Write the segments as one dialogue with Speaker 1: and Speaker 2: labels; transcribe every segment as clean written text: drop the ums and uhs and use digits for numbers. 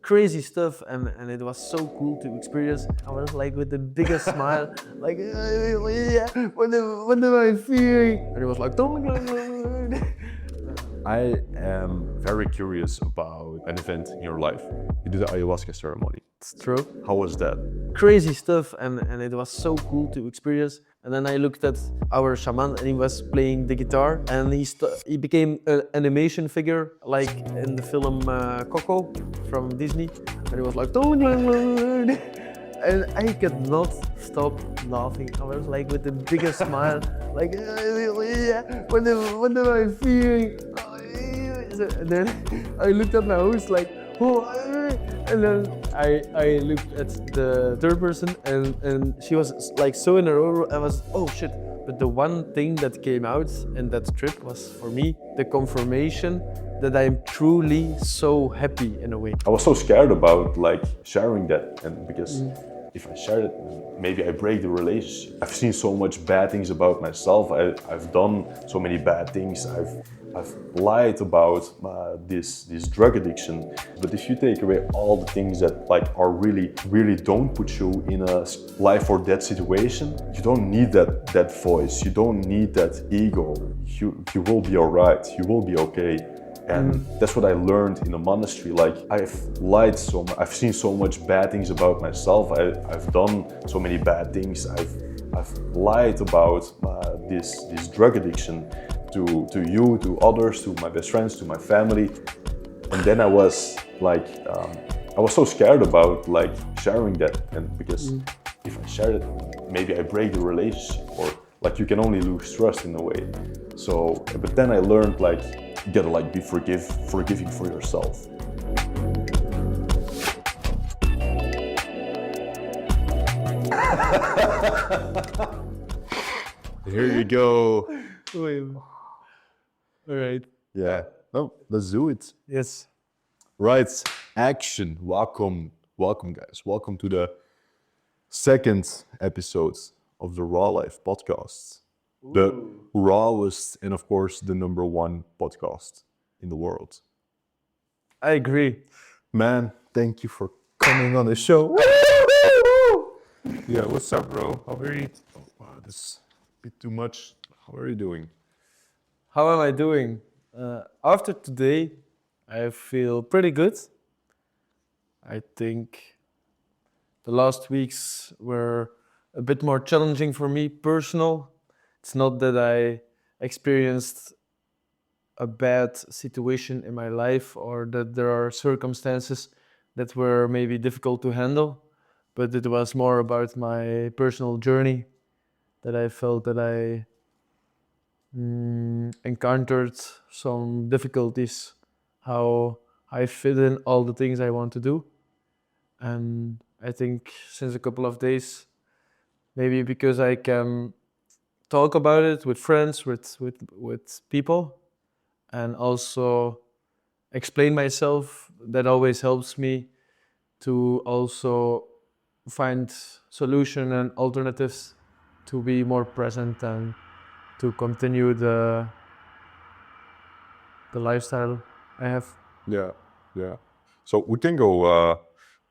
Speaker 1: crazy stuff, and it was so cool to experience. I was like with the biggest smile, like yeah, what am I feeling? And it was like
Speaker 2: I am very curious about an event in your life. You did the ayahuasca ceremony.
Speaker 1: it's true.
Speaker 2: How was that?
Speaker 1: Crazy stuff, and it was so cool to experience. And then I looked at our shaman, and he was playing the guitar, and he became an animation figure, like in the film Coco from Disney. And he was like, and I could not stop laughing. I was like with the biggest smile, like yeah, what am I feeling? And then I looked at my host like, oh, and then I looked at the third person, and she was like so in her own. I was, oh shit. But the one thing that came out in that trip was, for me, the confirmation that I'm truly so happy in a way.
Speaker 2: I was so scared about like sharing that, and because if I share it, maybe I break the relationship. I've seen so much bad things about myself. I've done so many bad things. I've lied about this drug addiction. But if you take away all the things that like are really don't put you in a life or death situation, you don't need that voice. You don't need that ego. You will be alright. You will be okay. And that's what I learned in the monastery. Like, I've lied so much, I've seen so much bad things about myself. I've done so many bad things. I've lied about this drug addiction to you, to others, to my best friends, to my family. And then I was like, I was so scared about like sharing that, and because if I share it, maybe I break the relationship, or like you can only lose trust in a way. So, but then I learned like, you gotta like be forgiving for yourself. Here you go.
Speaker 1: All right.
Speaker 2: Yeah. No, let's do it.
Speaker 1: Yes.
Speaker 2: Right. Action. Welcome guys. Welcome to the second episode of the Raw Life podcast. The rawest and of course the number one podcast in the world.
Speaker 1: I agree.
Speaker 2: Man, thank you for coming on the show. Yeah, what's up, bro? How are you? Oh, wow, that's a bit too much. How are you doing?
Speaker 1: How am I doing? After today, I feel pretty good. I think the last weeks were a bit more challenging for me, personal. It's not that I experienced a bad situation in my life or that there are circumstances that were maybe difficult to handle, but it was more about my personal journey that I felt that I encountered some difficulties, how I fit in all the things I want to do. And I think since a couple of days, maybe because I can talk about it with friends, with people, and also explain myself, that always helps me to also find solution and alternatives to be more present and to continue the lifestyle I have.
Speaker 2: Yeah. So we can go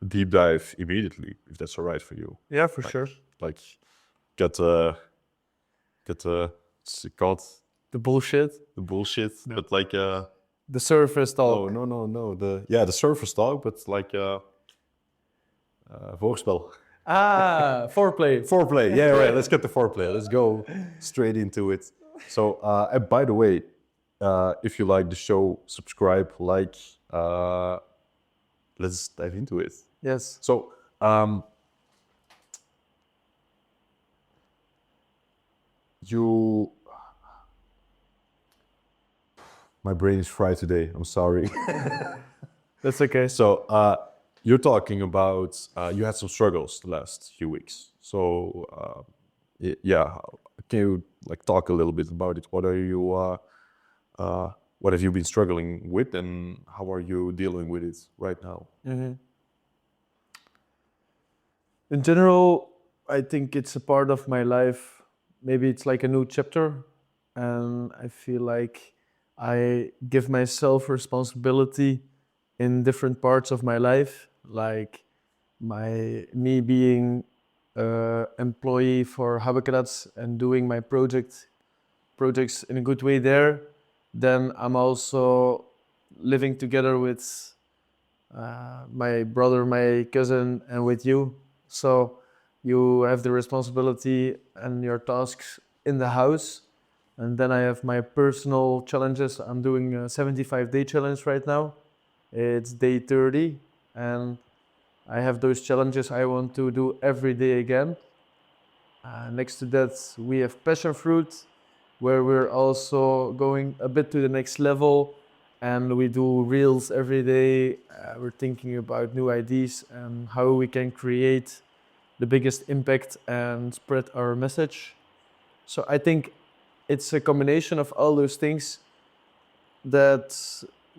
Speaker 2: deep dive immediately if that's all right for you.
Speaker 1: Yeah, for sure.
Speaker 2: Like get what's it called?
Speaker 1: The bullshit.
Speaker 2: The bullshit, but like
Speaker 1: The surface talk.
Speaker 2: oh no. The surface talk, but like voorspel.
Speaker 1: Foreplay.
Speaker 2: Foreplay. Yeah, right. Let's get the foreplay. Let's go straight into it. So, and by the way, if you like the show, subscribe, like. Let's dive into it.
Speaker 1: Yes.
Speaker 2: So, my brain is fried today. I'm sorry.
Speaker 1: That's okay.
Speaker 2: So, you're talking about you had some struggles the last few weeks. So, yeah, can you like talk a little bit about it? What are you? What have you been struggling with, and how are you dealing with it right now?
Speaker 1: Mm-hmm. In general, I think it's a part of my life. Maybe it's like a new chapter, and I feel like I give myself responsibility in different parts of my life, like me being employee for Habekrats and doing my projects in a good way there. Then I'm also living together with my brother, my cousin, and with you. So you have the responsibility and your tasks in the house. And then I have my personal challenges. I'm doing a 75-day challenge right now. It's day 30. And I have those challenges I want to do every day again. Next to that, we have passion fruit, where we're also going a bit to the next level, and we do reels every day. We're thinking about new ideas and how we can create the biggest impact and spread our message. So I think it's a combination of all those things that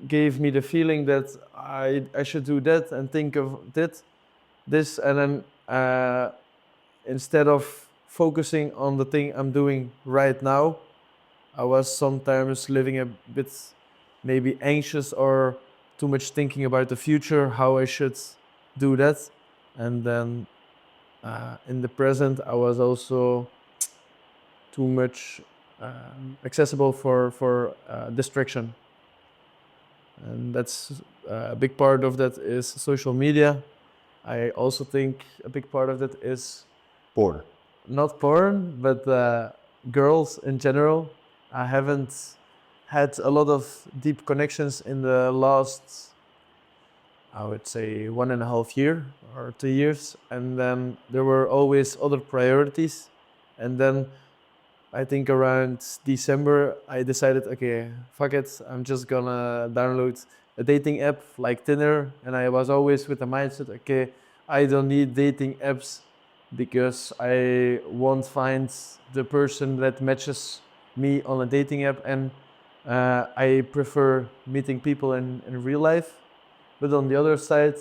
Speaker 1: gave me the feeling that I should do that and think of this, and then instead of focusing on the thing I'm doing right now, I was sometimes living a bit maybe anxious or too much thinking about the future, how I should do that. And then in the present, I was also too much accessible for distraction. And that's a big part of that is social media. I also think a big part of that is
Speaker 2: Porn.
Speaker 1: not porn, but girls in general. I haven't had a lot of deep connections in the last, I would say, 1.5 year or 2 years. And then there were always other priorities. And then I think around December, I decided, okay, fuck it. I'm just gonna download a dating app like Tinder. And I was always with the mindset, okay, I don't need dating apps because I won't find the person that matches me on a dating app. And I prefer meeting people in real life. But on the other side,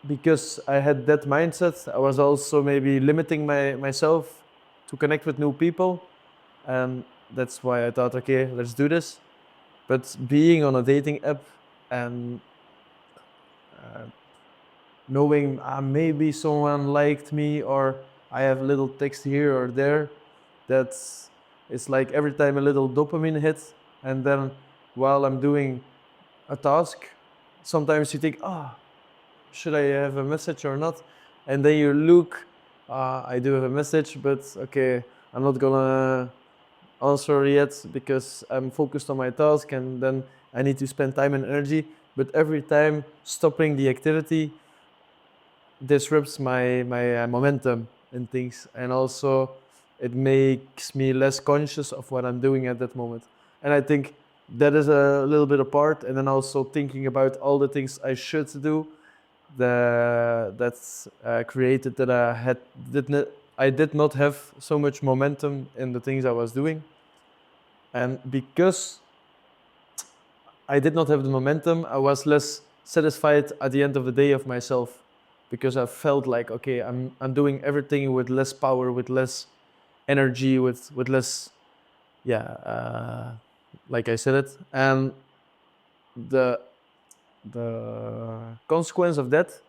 Speaker 1: because I had that mindset, I was also maybe limiting myself to connect with new people. And that's why I thought, okay, let's do this. But being on a dating app and knowing maybe someone liked me or I have a little text here or there, that's it's like every time a little dopamine hit. And then while I'm doing a task, sometimes you think, should I have a message or not? And then you look, I do have a message, but okay, I'm not gonna answer yet because I'm focused on my task, and then I need to spend time and energy. But every time stopping the activity disrupts my momentum in things, and also it makes me less conscious of what I'm doing at that moment. And I think that is a little bit apart. And then also thinking about all the things I should do, that's created that I did not have so much momentum in the things I was doing. And because I did not have the momentum, I was less satisfied at the end of the day of myself, because I felt like, okay, I'm doing everything with less power, with less energy, with less, like I said it. And the consequence of that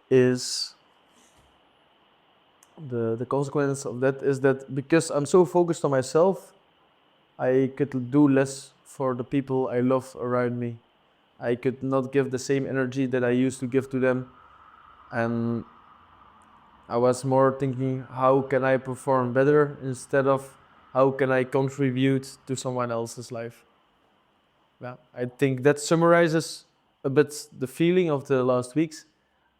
Speaker 1: is the consequence of that is that because I'm so focused on myself, I could do less for the people I love around me. I could not give the same energy that I used to give to them. And I was more thinking, how can I perform better instead of how can I contribute to someone else's life? Yeah, I think that summarizes a bit the feeling of the last weeks.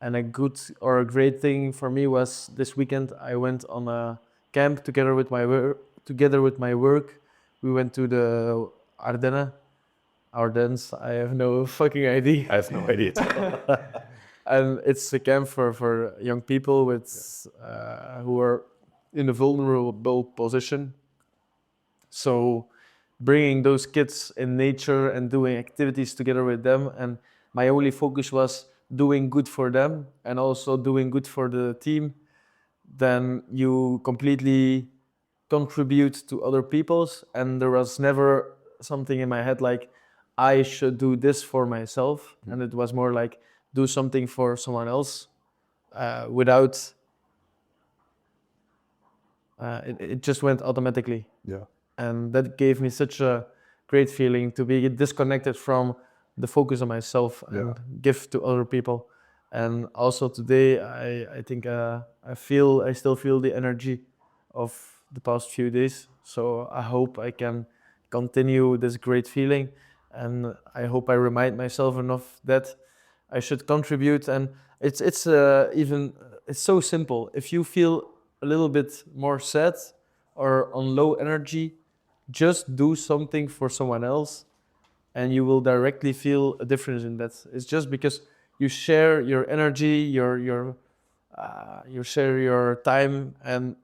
Speaker 1: And a good or a great thing for me was this weekend I went on a camp together with my work. We went to the Ardennes. I have no fucking idea.
Speaker 2: I have no idea.
Speaker 1: And it's a camp for young people with who are in a vulnerable position. So bringing those kids in nature and doing activities together with them, and my only focus was doing good for them and also doing good for the team. Then you completely contribute to other people's, and there was never something in my head like I should do this for myself, and it was more like do something for someone else without. It just went automatically,
Speaker 2: Yeah.
Speaker 1: and that gave me such a great feeling to be disconnected from the focus on myself and give to other people. And also today, I think I still feel the energy of the past few days. So I hope I can continue this great feeling, and I hope I remind myself enough that I should contribute. And it's so simple. If you feel a little bit more sad or on low energy, just do something for someone else, and you will directly feel a difference in that. It's just because you share your energy, you share your time, and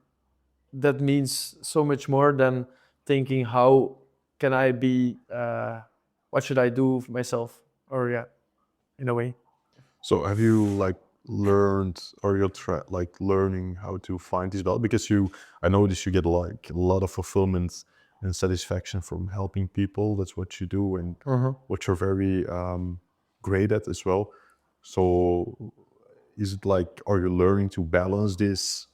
Speaker 1: that means so much more than thinking how can I be, what should I do for myself, or yeah, in a way.
Speaker 2: So have you like learned, or you're like learning how to find this balance? Because I notice you get like a lot of fulfillment and satisfaction from helping people. That's what you do, and what you're very great at as well. So is it like, are you learning to balance this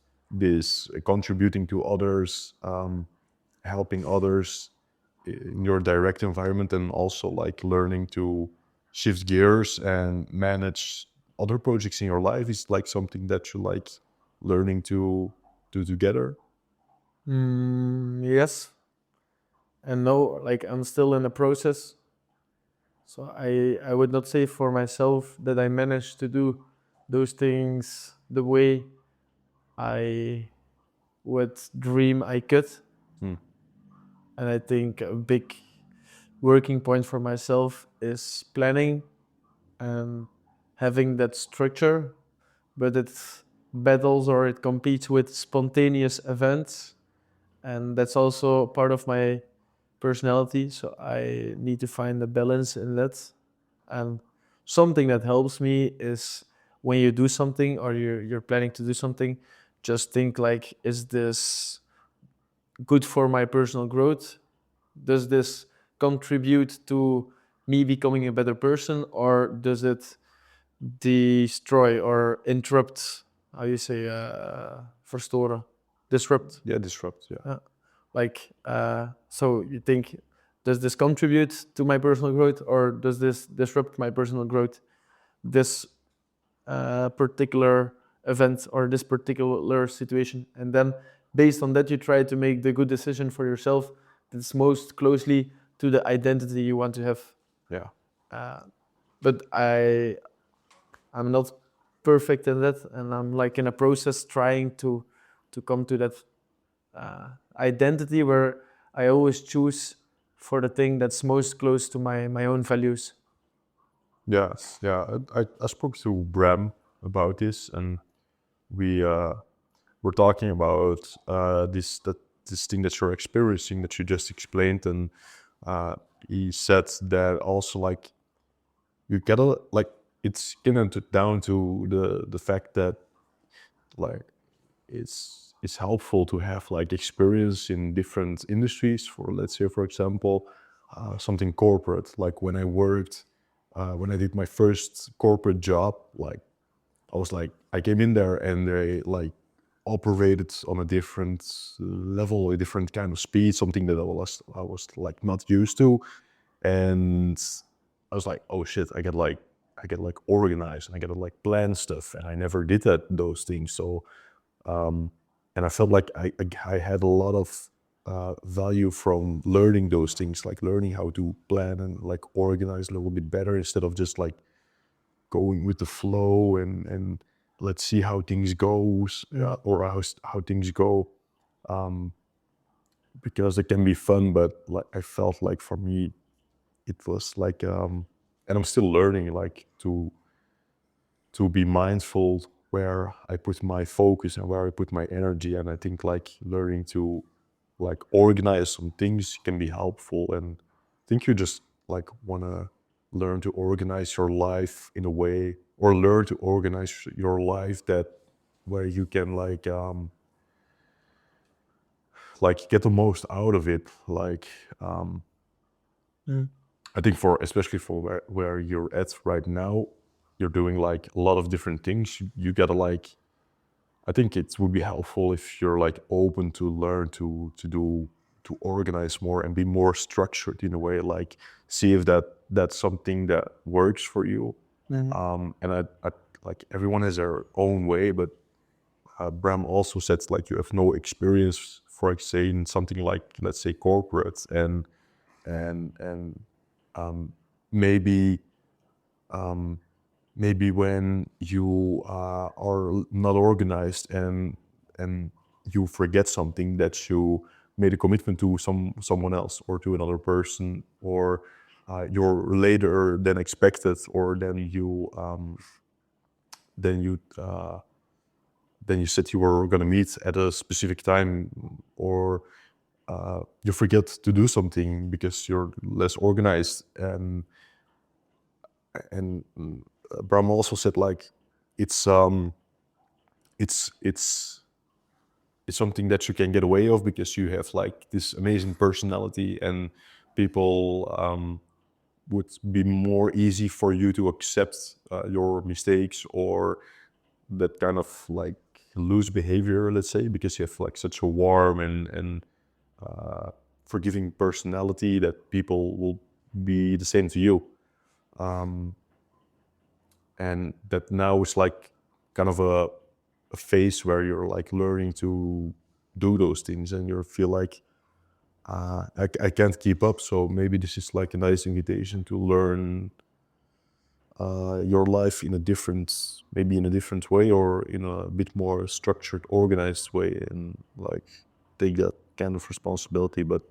Speaker 2: contributing to others, helping others in your direct environment, and also like learning to shift gears and manage other projects in your life? Is like something that you like learning to do together?
Speaker 1: Yes and no. Like I'm still in the process, so I would not say for myself that I managed to do those things the way I would dream I could. And I think a big working point for myself is planning and having that structure, but it battles or it competes with spontaneous events, and that's also part of my personality. So I need to find a balance in that. And something that helps me is when you do something or you're planning to do something, just think like, is this good for my personal growth? Does this contribute to me becoming a better person, or does it destroy or interrupt? How you say verstoren, disrupt?
Speaker 2: Yeah, disrupt. Yeah.
Speaker 1: Like so you think, does this contribute to my personal growth, or does this disrupt my personal growth? This particular event or this particular situation, and then based on that you try to make the good decision for yourself that's most closely to the identity you want to have.
Speaker 2: Yeah.
Speaker 1: But I'm not perfect in that, and I'm like in a process trying to come to that identity where I always choose for the thing that's most close to my own values.
Speaker 2: Yes. Yeah. I spoke to Bram about this, and we were talking about this thing that you're experiencing that you just explained, and he said that also like you gotta like, it's getting down to the fact that like it's helpful to have like experience in different industries. For, let's say, for example, something corporate, like when I worked, when I did my first corporate job, like I was like, I came in there and they like operated on a different level, a different kind of speed, something that I was like not used to. And I was like, oh shit, I get like organized, and I gotta like plan stuff, and I never did those things. So and I felt like I had a lot of value from learning those things, like learning how to plan and like organize a little bit better, instead of just like going with the flow and let's see how things goes, or how things go, because it can be fun, but like I felt like for me it was like, and I'm still learning like to be mindful where I put my focus and where I put my energy. And I think like learning to like organize some things can be helpful. And I think you just like want to learn to organize your life in a way, or learn to organize your life that where you can like get the most out of it. Like I think especially for where you're at right now, you're doing like a lot of different things. You gotta like, I think it would be helpful if you're like open to learn to organize more and be more structured in a way. Like see if that's something that works for you. And I like everyone has their own way, but Bram also said like you have no experience, for say in something like let's say corporate and maybe maybe when you are not organized and you forget something that you made a commitment to someone else or to another person, or you're later than expected, or then you then you said you were going to meet at a specific time, or you forget to do something because you're less organized. And Bram also said like it's it's it's it's something that you can get away of because you have like this amazing personality, and people would be more easy for you to accept your mistakes or that kind of like loose behavior, let's say, because you have like such a warm and forgiving personality that people will be the same to you. And that now is like kind of a phase where you're like learning to do those things, and you feel like I can't keep up. So maybe this is like a nice invitation to learn your life in a different way, or in a bit more structured, organized way, and like take that kind of responsibility. But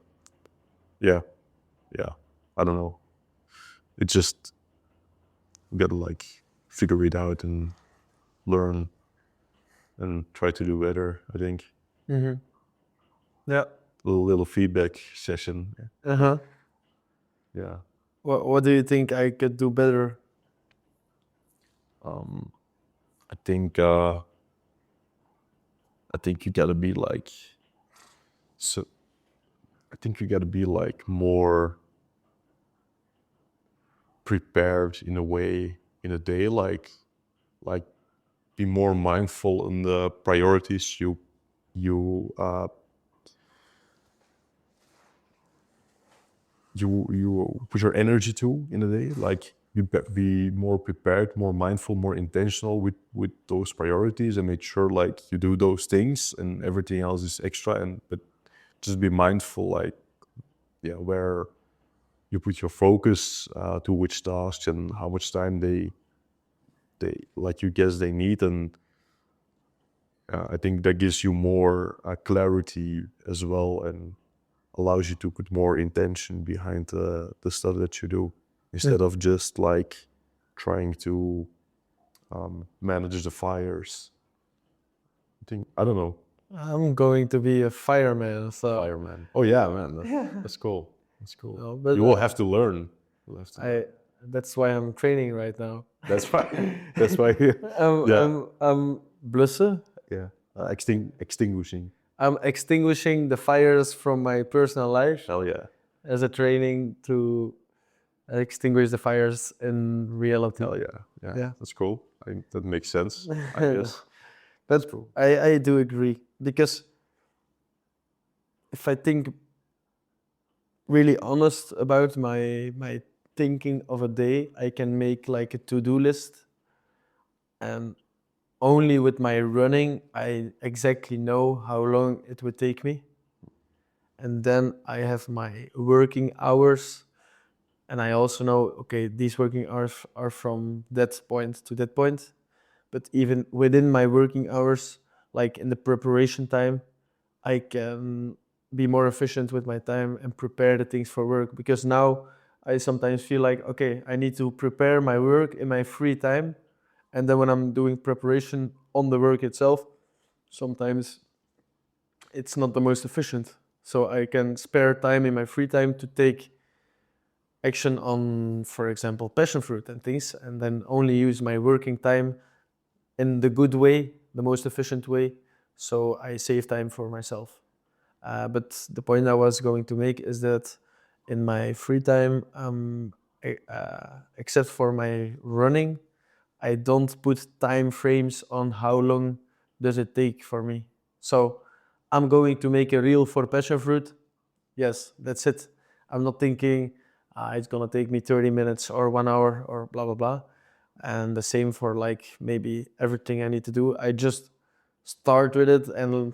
Speaker 2: yeah, I don't know. It's just you gotta like figure it out and learn and try to do better, I think.
Speaker 1: Yeah.
Speaker 2: Little feedback session. Yeah.
Speaker 1: What do you think I could do better?
Speaker 2: I think you gotta be like so I think you gotta be like more prepared in a way in a day, like be more mindful in the priorities you you put your energy to in a day. Like you be more prepared, more mindful, more intentional with those priorities, and make sure like you do those things, and everything else is extra. And but just be mindful, like where you put your focus to which tasks and how much time they like you guess they need. And I think that gives you more clarity as well, and allows you to put more intention behind the stuff that you do, instead of just like trying to manage the fires. I don't know.
Speaker 1: I'm going to be a fireman, so
Speaker 2: Fireman. Oh yeah, man. That's cool. That's cool.
Speaker 1: no, but
Speaker 2: You will have to learn. You'll have to.
Speaker 1: that's why I'm training right now.
Speaker 2: That's why. That's why.
Speaker 1: I'm blussen.
Speaker 2: Yeah. Extinguishing.
Speaker 1: I'm extinguishing the fires from my personal life
Speaker 2: Hell yeah.
Speaker 1: as a training to extinguish the fires in reality.
Speaker 2: Hell yeah. Yeah.
Speaker 1: Yeah.
Speaker 2: That's cool. That makes sense, I guess.
Speaker 1: But I do agree, because if I think really honest about my thinking of a day, I can make like a to-do list, and only with my running I exactly know how long it would take me. And then I have my working hours, and I also know, okay, these working hours are from that point to that point. But even within my working hours, like in the preparation time, I can be more efficient with my time and prepare the things for work. Because now I sometimes feel like, okay, I need to prepare my work in my free time. And then when I'm doing preparation on the work itself, sometimes it's not the most efficient. So I can spare time in my free time to take action on, for example, passion fruit and things, and then only use my working time in the good way, the most efficient way, so I save time for myself. But the point I was going to make is that in my free time, except for my running, I don't put time frames on how long does it take for me. So I'm going to make a reel for passion fruit. Yes, that's it. I'm not thinking it's gonna take me 30 minutes or 1 hour or blah blah blah. And the same for like maybe everything I need to do. I just start with it and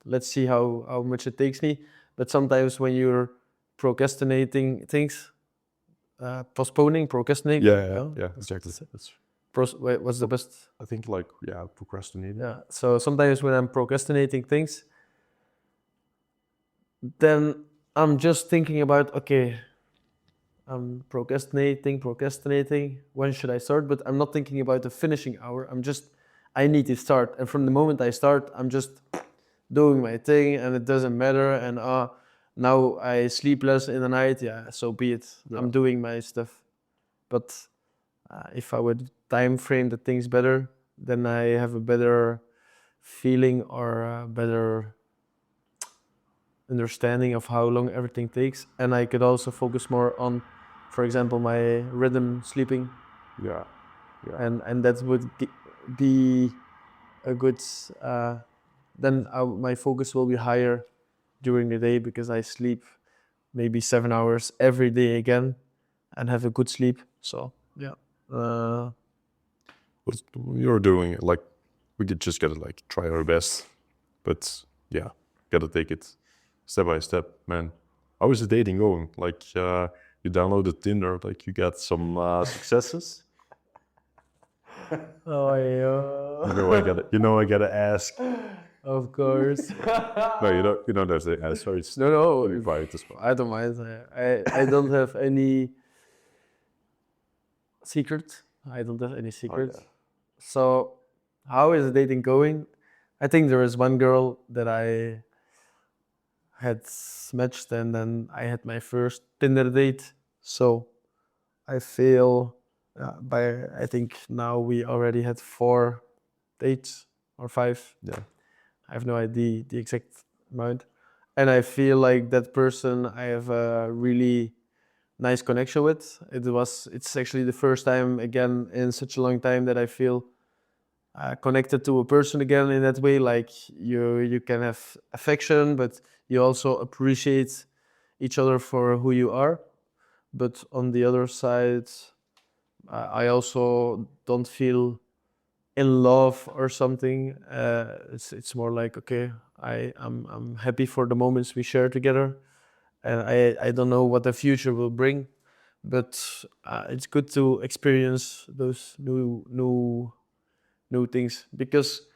Speaker 1: let's see how much it takes me. But sometimes when you're procrastinating things, procrastinating.
Speaker 2: Yeah, exactly. That's,
Speaker 1: What's the best?
Speaker 2: I think like, yeah, procrastinating.
Speaker 1: Yeah. So sometimes when I'm procrastinating things, then I'm just thinking about, okay, I'm procrastinating. When should I start? But I'm not thinking about the finishing hour. I need to start. And from the moment I start, I'm just doing my thing and it doesn't matter. And now I sleep less in the night. Yeah, so be it.
Speaker 2: Yeah.
Speaker 1: I'm doing my stuff. But if I would time frame the things better, then I have a better feeling or a better understanding of how long everything takes. And I could also focus more on, for example, my rhythm sleeping.
Speaker 2: Yeah.
Speaker 1: And that would be a good, then my focus will be higher during the day because I sleep maybe 7 hours every day again and have a good sleep. So, yeah.
Speaker 2: What you're doing, like, we just gotta like try our best, but yeah, gotta take it step by step, man. How is the dating going? Like, you downloaded Tinder, like you got some successes.
Speaker 1: Oh, yeah.
Speaker 2: I gotta ask.
Speaker 1: Of course.
Speaker 2: No, you don't have to ask. Sorry, it's
Speaker 1: No,
Speaker 2: be quiet as well.
Speaker 1: I don't mind. I don't have any secret. I don't have any secret.
Speaker 2: Oh, yeah.
Speaker 1: So, how is dating going? I think there is one girl that I had matched, and then I had my first Tinder date. So, I feel I think now we already had 4 dates or 5.
Speaker 2: Yeah.
Speaker 1: I have no idea the exact amount. And I feel like that person I have a really nice connection with. It's actually the first time again in such a long time that I feel connected to a person again in that way. Like you can have affection, but you also appreciate each other for who you are. But on the other side, I also don't feel in love or something. It's more like, okay, I'm happy for the moments we share together, and I don't know what the future will bring, but it's good to experience those new things, because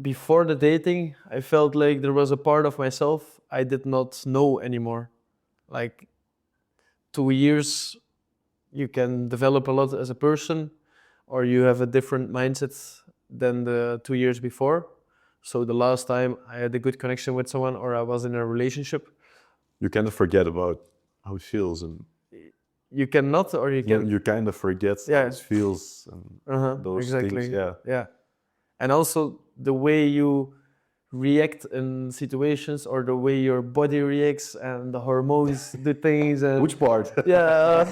Speaker 1: before the dating I felt like there was a part of myself I did not know anymore. Like 2 years you can develop a lot as a person, or you have a different mindset than the 2 years before. So the last time I had a good connection with someone or I was in a relationship,
Speaker 2: You kind of forget about how it feels, and
Speaker 1: you cannot, or you can.
Speaker 2: you kind of forget
Speaker 1: Yeah.
Speaker 2: how it feels and those
Speaker 1: Exactly.
Speaker 2: things. Yeah.
Speaker 1: And also the way you react in situations, or the way your body reacts and the hormones do things, and
Speaker 2: Which part?
Speaker 1: yeah,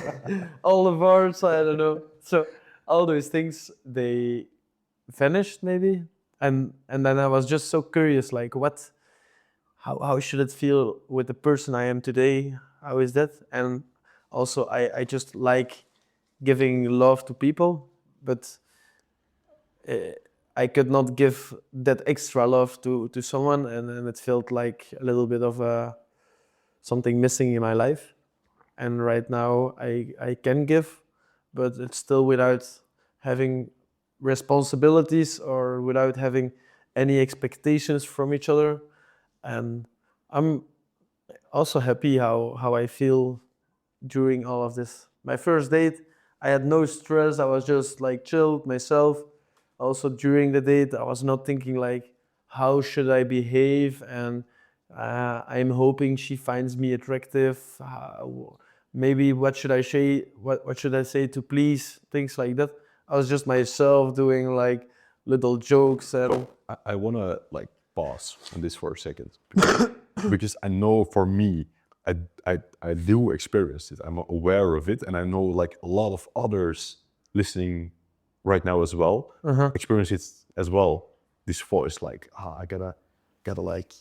Speaker 1: all the parts, I don't know. So all those things, they vanished maybe, and then I was just so curious, like how should it feel with the person I am today? How is that? And also I just like giving love to people, but I could not give that extra love to someone, and it felt like a little bit of something missing in my life. And right now I can give, but it's still without having responsibilities or without having any expectations from each other. And I'm also happy how I feel during all of this. My first date, I had no stress. I was just like chilled myself. Also during the date, I was not thinking like, how should I behave? And I'm hoping she finds me attractive. Maybe what should I say? What should I say to please? Things like that. I was just myself doing like little jokes and.
Speaker 2: I wanna like pause on this for a second because I know for me I do experience it. I'm aware of it, and I know like a lot of others listening right now as well experience it as well. This voice, like, I gotta like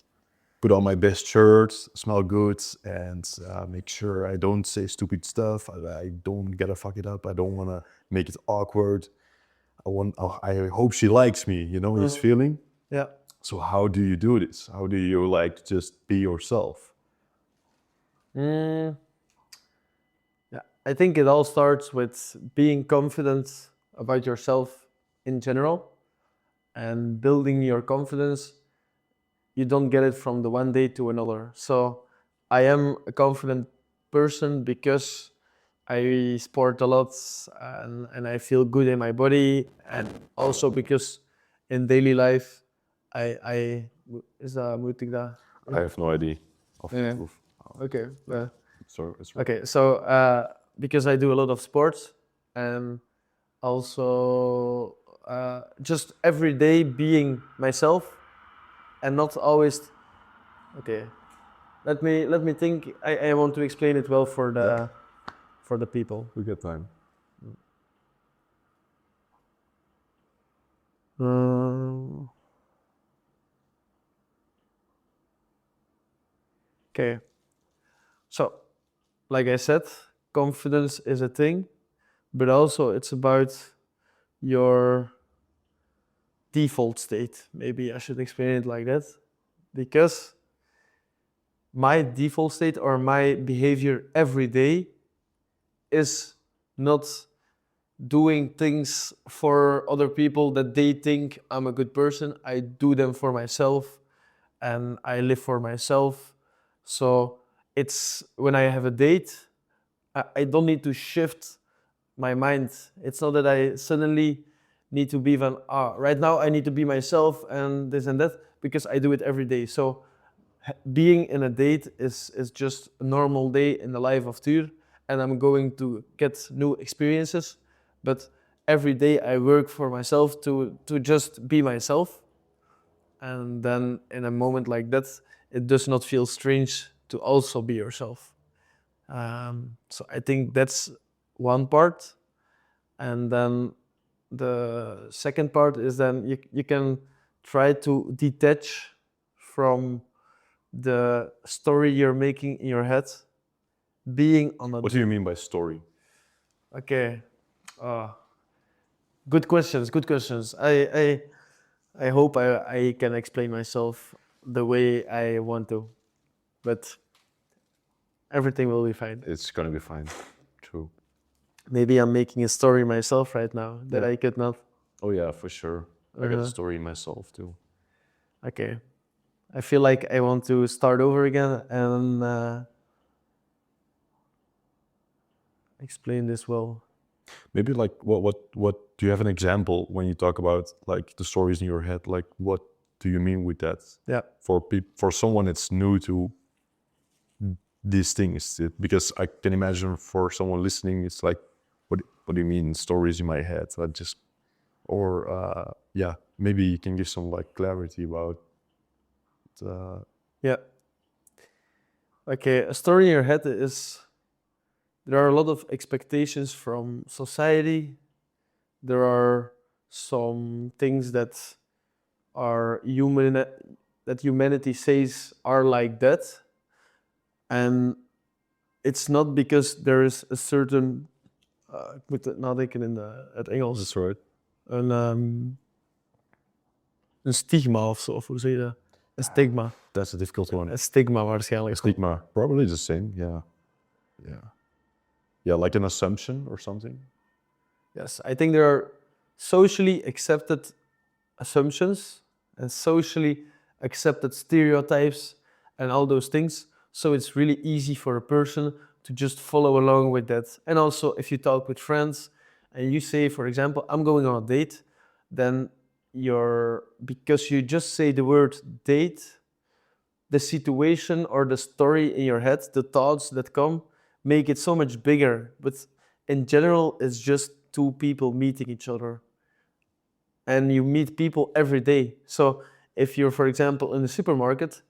Speaker 2: put on my best shirt, smell good, and make sure I don't say stupid stuff. I don't gotta fuck it up. I don't wanna make it awkward. I hope she likes me. You know, his feeling.
Speaker 1: Yeah.
Speaker 2: So how do you do this? How do you like just be yourself?
Speaker 1: Yeah, I think it all starts with being confident about yourself in general and building your confidence. You don't get it from the one day to another. So I am a confident person because I sport a lot and I feel good in my body, and also because in daily life I is dat moet ik dat?
Speaker 2: I have no idea.
Speaker 1: Yeah. Okay.
Speaker 2: Sorry, it's right.
Speaker 1: Okay, so because I do a lot of sports and also just every day being myself and not always. Okay, let me think. I want to explain it well for the people.
Speaker 2: We got time.
Speaker 1: Okay, so like I said, confidence is a thing, but also it's about your default state. Maybe I should explain it like that, because my default state or my behavior every day is not doing things for other people that they think I'm a good person. I do them for myself and I live for myself. So it's when I have a date, I don't need to shift my mind. It's not that I suddenly need to be right now I need to be myself and this and that, because I do it every day. So being in a date is just a normal day in the life of Tuur, and I'm going to get new experiences. But every day I work for myself to just be myself. And then in a moment like that, it does not feel strange to also be yourself. So I think that's one part. And then the second part is then you can try to detach from the story you're making in your head, being on a...
Speaker 2: What do you mean by story?
Speaker 1: Okay. Good questions. Good questions. I hope I can explain myself the way I want to, but everything will be fine.
Speaker 2: It's gonna be fine. True.
Speaker 1: Maybe I'm making a story myself right now that I could not.
Speaker 2: Oh yeah, for sure. I got a story myself too.
Speaker 1: Okay. I feel like I want to start over again and explain this well.
Speaker 2: Maybe like what do you have an example when you talk about like the stories in your head? Like what do you mean with that?
Speaker 1: Yeah.
Speaker 2: For someone that's new to these things, because I can imagine for someone listening, it's like, what do you mean stories in my head? I just, or yeah, maybe you can give some like clarity about.
Speaker 1: Yeah. Okay, a story in your head is, there are a lot of expectations from society. There are some things that are that humanity says are like that. And it's not because there is a certain, ik moet het nadenken in het Engels.
Speaker 2: That's right.
Speaker 1: Een stigma of zo, of hoe zeg je dat? Een stigma.
Speaker 2: That's a difficult one.
Speaker 1: Een stigma waarschijnlijk.
Speaker 2: Stigma, probably the same. Yeah, like an assumption or something.
Speaker 1: Yes, I think there are socially accepted assumptions and socially accepted stereotypes and all those things. So it's really easy for a person to just follow along with that. And also, if you talk with friends and you say, for example, I'm going on a date, then because you just say the word date, the situation or the story in your head, the thoughts that come, make it so much bigger. But in general, it's just two people meeting each other. And you meet people every day. So if you're, for example, in the supermarket,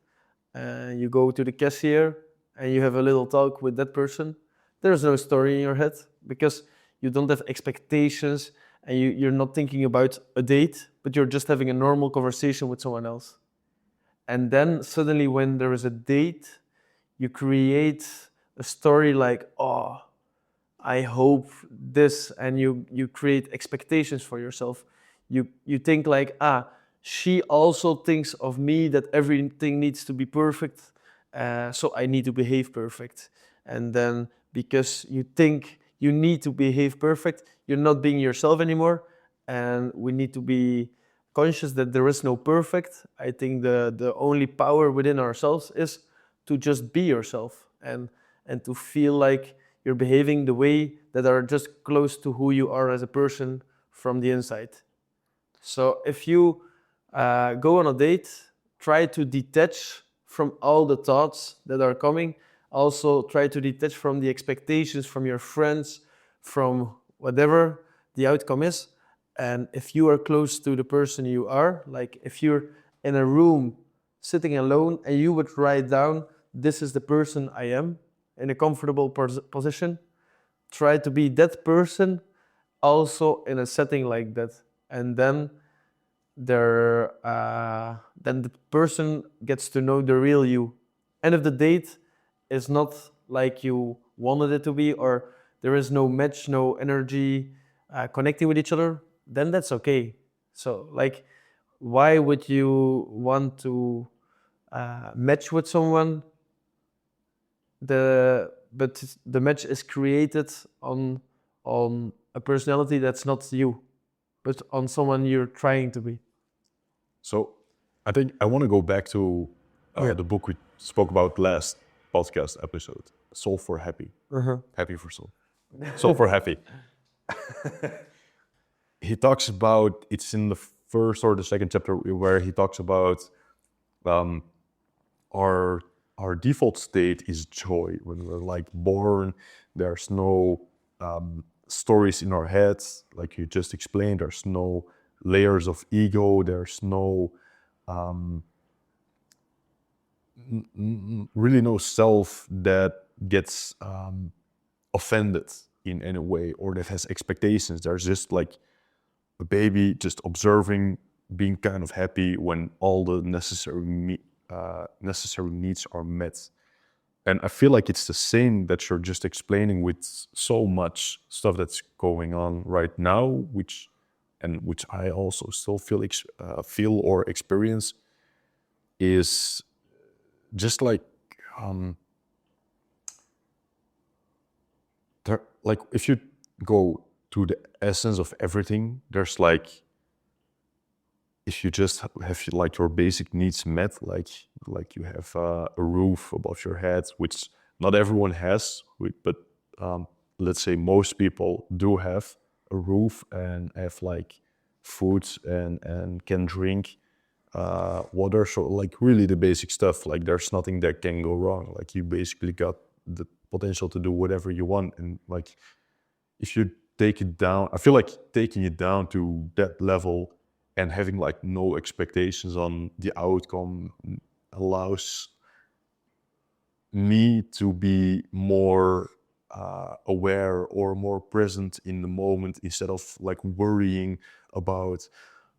Speaker 1: you go to the cashier and you have a little talk with that person, there's no story in your head because you don't have expectations and you're not thinking about a date, but you're just having a normal conversation with someone else. And then suddenly, when there is a date, you create a story like, oh, I hope this, and you create expectations for yourself. You think like, she also thinks of me that everything needs to be perfect, so I need to behave perfect. And then because you think you need to behave perfect, you're not being yourself anymore. And we need to be conscious that there is no perfect. I think the only power within ourselves is to just be yourself and to feel like you're behaving the way that are just close to who you are as a person from the inside. So if you go on a date, try to detach from all the thoughts that are coming. Also try to detach from the expectations from your friends, from whatever the outcome is. And if you are close to the person you are, like if you're in a room sitting alone and you would write down, this is the person I am, in a comfortable position, try to be that person also in a setting like that. And then then the person gets to know the real you. And if the date is not like you wanted it to be, or there is no match, no energy connecting with each other, then that's okay. So like, why would you want to match with someone? But the match is created on a personality that's not you, but on someone you're trying to be.
Speaker 2: So I think I want to go back to the book we spoke about last podcast episode, Soul for Happy. Happy for Soul. Soul for Happy. He talks about, it's in the first or the second chapter where he talks about our default state is joy. When we're like born, there's no stories in our heads, like you just explained. There's no layers of ego. There's no really no self that gets offended in any way or that has expectations. There's just like a baby just observing, being kind of happy when all the necessary needs are met. And I feel like it's the same that you're just explaining with so much stuff that's going on right now, which I also still feel or experience, is just like like if you go to the essence of everything, there's like, if you just have like your basic needs met, like you have a roof above your head, which not everyone has, but let's say most people do have a roof and have like food and can drink water. So like really the basic stuff, like there's nothing that can go wrong. Like you basically got the potential to do whatever you want. And like if you take it down, I feel like taking it down to that level and having like no expectations on the outcome allows me to be more aware or more present in the moment, instead of like worrying about,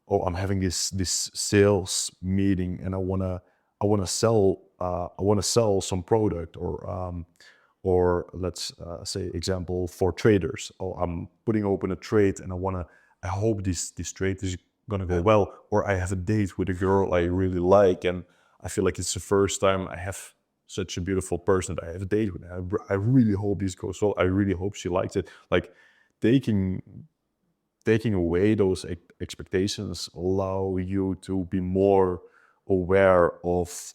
Speaker 2: oh, I'm having this sales meeting and I wanna sell some product, or let's say example for traders. Oh, I'm putting open a trade and I hope this trade is gonna go well, or I have a date with a girl I really like and I feel like it's the first time I have such a beautiful person that I have a date with. I really hope this goes well. I really hope she likes it. Like taking away those expectations allow you to be more aware of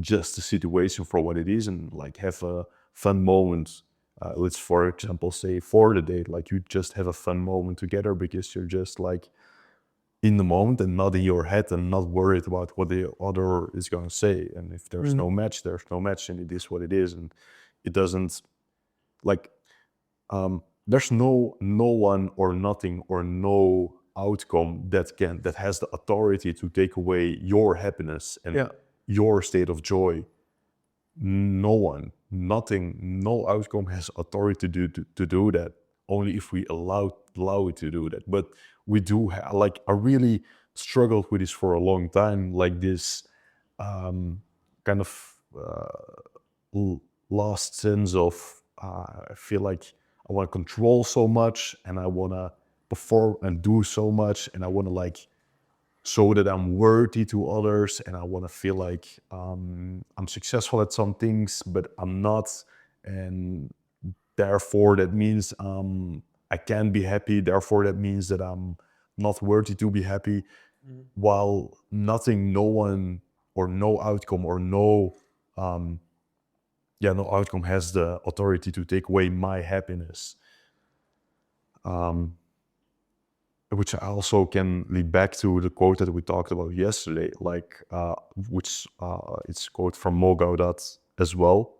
Speaker 2: just the situation for what it is and like have a fun moment. Let's, for example, say for the date, like you just have a fun moment together because you're just like in the moment and not in your head and not worried about what the other is going to say. And if there's no match, there's no match, and it is what it is. And it doesn't like, there's no one or nothing or no outcome that has the authority to take away your happiness and your state of joy. no one, nothing, no outcome has authority to do that. Only if we allow it to do that. But we do like I really struggled with this for a long time, like this kind of lost sense of I feel like I want to control so much and I want to perform and do so much and I want to like show that I'm worthy to others and I want to feel like I'm successful at some things, but I'm not. And therefore, that means I can't be happy. Therefore, that means that I'm not worthy to be happy. While nothing, no one, or no outcome, or no outcome has the authority to take away my happiness. Which I also can lead back to the quote that we talked about yesterday, like which it's a quote from Mo Gaudat as well.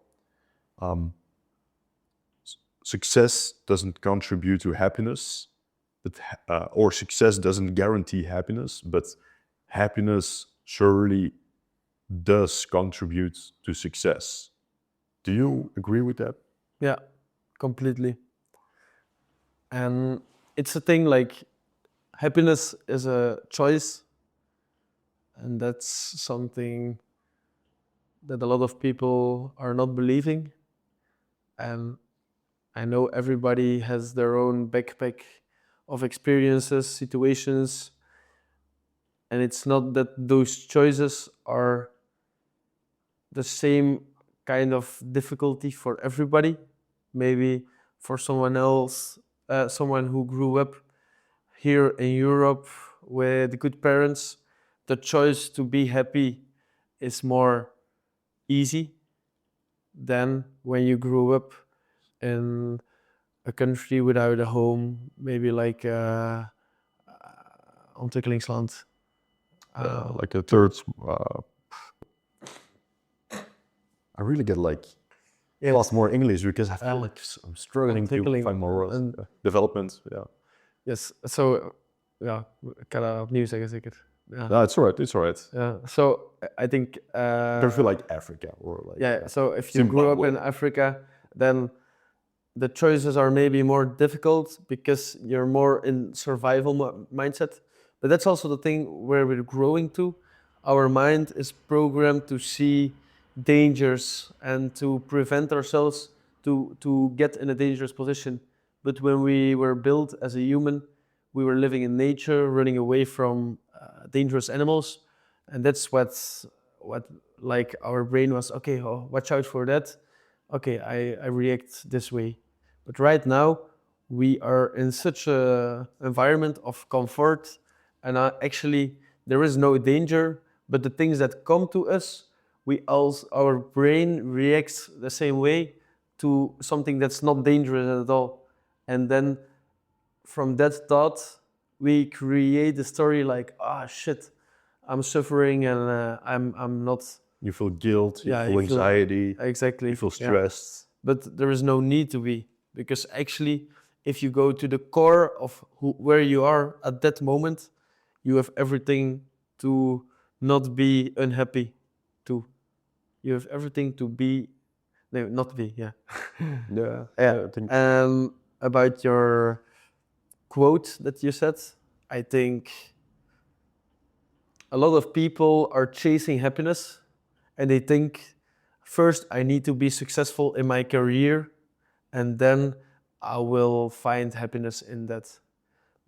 Speaker 2: Success doesn't contribute to happiness, but or success doesn't guarantee happiness, but happiness surely does contribute to success. Do you agree with that?
Speaker 1: Yeah, completely. And it's a thing like happiness is a choice, and that's something that a lot of people are not believing. And I know everybody has their own backpack of experiences, situations, and it's not that those choices are the same kind of difficulty for everybody. Maybe for someone else, someone who grew up here in Europe with good parents, the choice to be happy is more easy than when you grew up in a country without a home, maybe like ontwikkelingsland.
Speaker 2: Like a third. I really get like a lot more English because I feel like I'm struggling to find more words. Development, yeah.
Speaker 1: Yes, so ja, ik kan dat opnieuw zeggen zeker. Ja.
Speaker 2: No, it's alright. It's alright.
Speaker 1: Yeah. So I think.
Speaker 2: I feel like Africa or like.
Speaker 1: Yeah. So if you grew up in Africa, then the choices are maybe more difficult because you're more in survival mindset. But that's also the thing where we're growing to. Our mind is programmed to see dangers and to prevent ourselves to get in a dangerous position. But when we were built as a human, we were living in nature, running away from dangerous animals, and that's what like our brain was. Okay, oh, watch out for that. Okay, I react this way. But right now, we are in such an environment of comfort, and actually there is no danger. But the things that come to us, our brain reacts the same way to something that's not dangerous at all. And then from that thought, we create a story like, shit, I'm suffering and I'm not.
Speaker 2: You feel guilt, you feel anxiety,
Speaker 1: exactly.
Speaker 2: You feel stressed.
Speaker 1: Yeah. But there is no need to be, because actually, if you go to the core of where you are at that moment, you have everything to not be unhappy too. You have everything to be, no, not be, yeah.
Speaker 2: Yeah.
Speaker 1: I think. About your quote that you said, I think a lot of people are chasing happiness and they think, first I need to be successful in my career and then I will find happiness in that.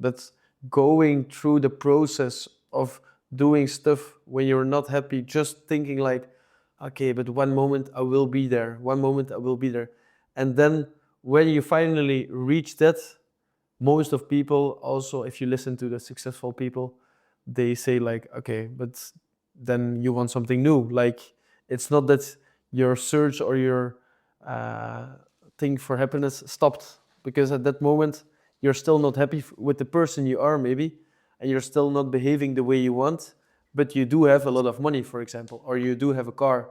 Speaker 1: But going through the process of doing stuff when you're not happy, just thinking like, okay, but one moment I will be there, one moment I will be there. And then when you finally reach that, most of people also, if you listen to the successful people, they say like, okay, but then you want something new. Like, it's not that your search or your thing for happiness stopped, because at that moment you're still not happy with the person you are maybe, and you're still not behaving the way you want, but you do have a lot of money, for example, or you do have a car,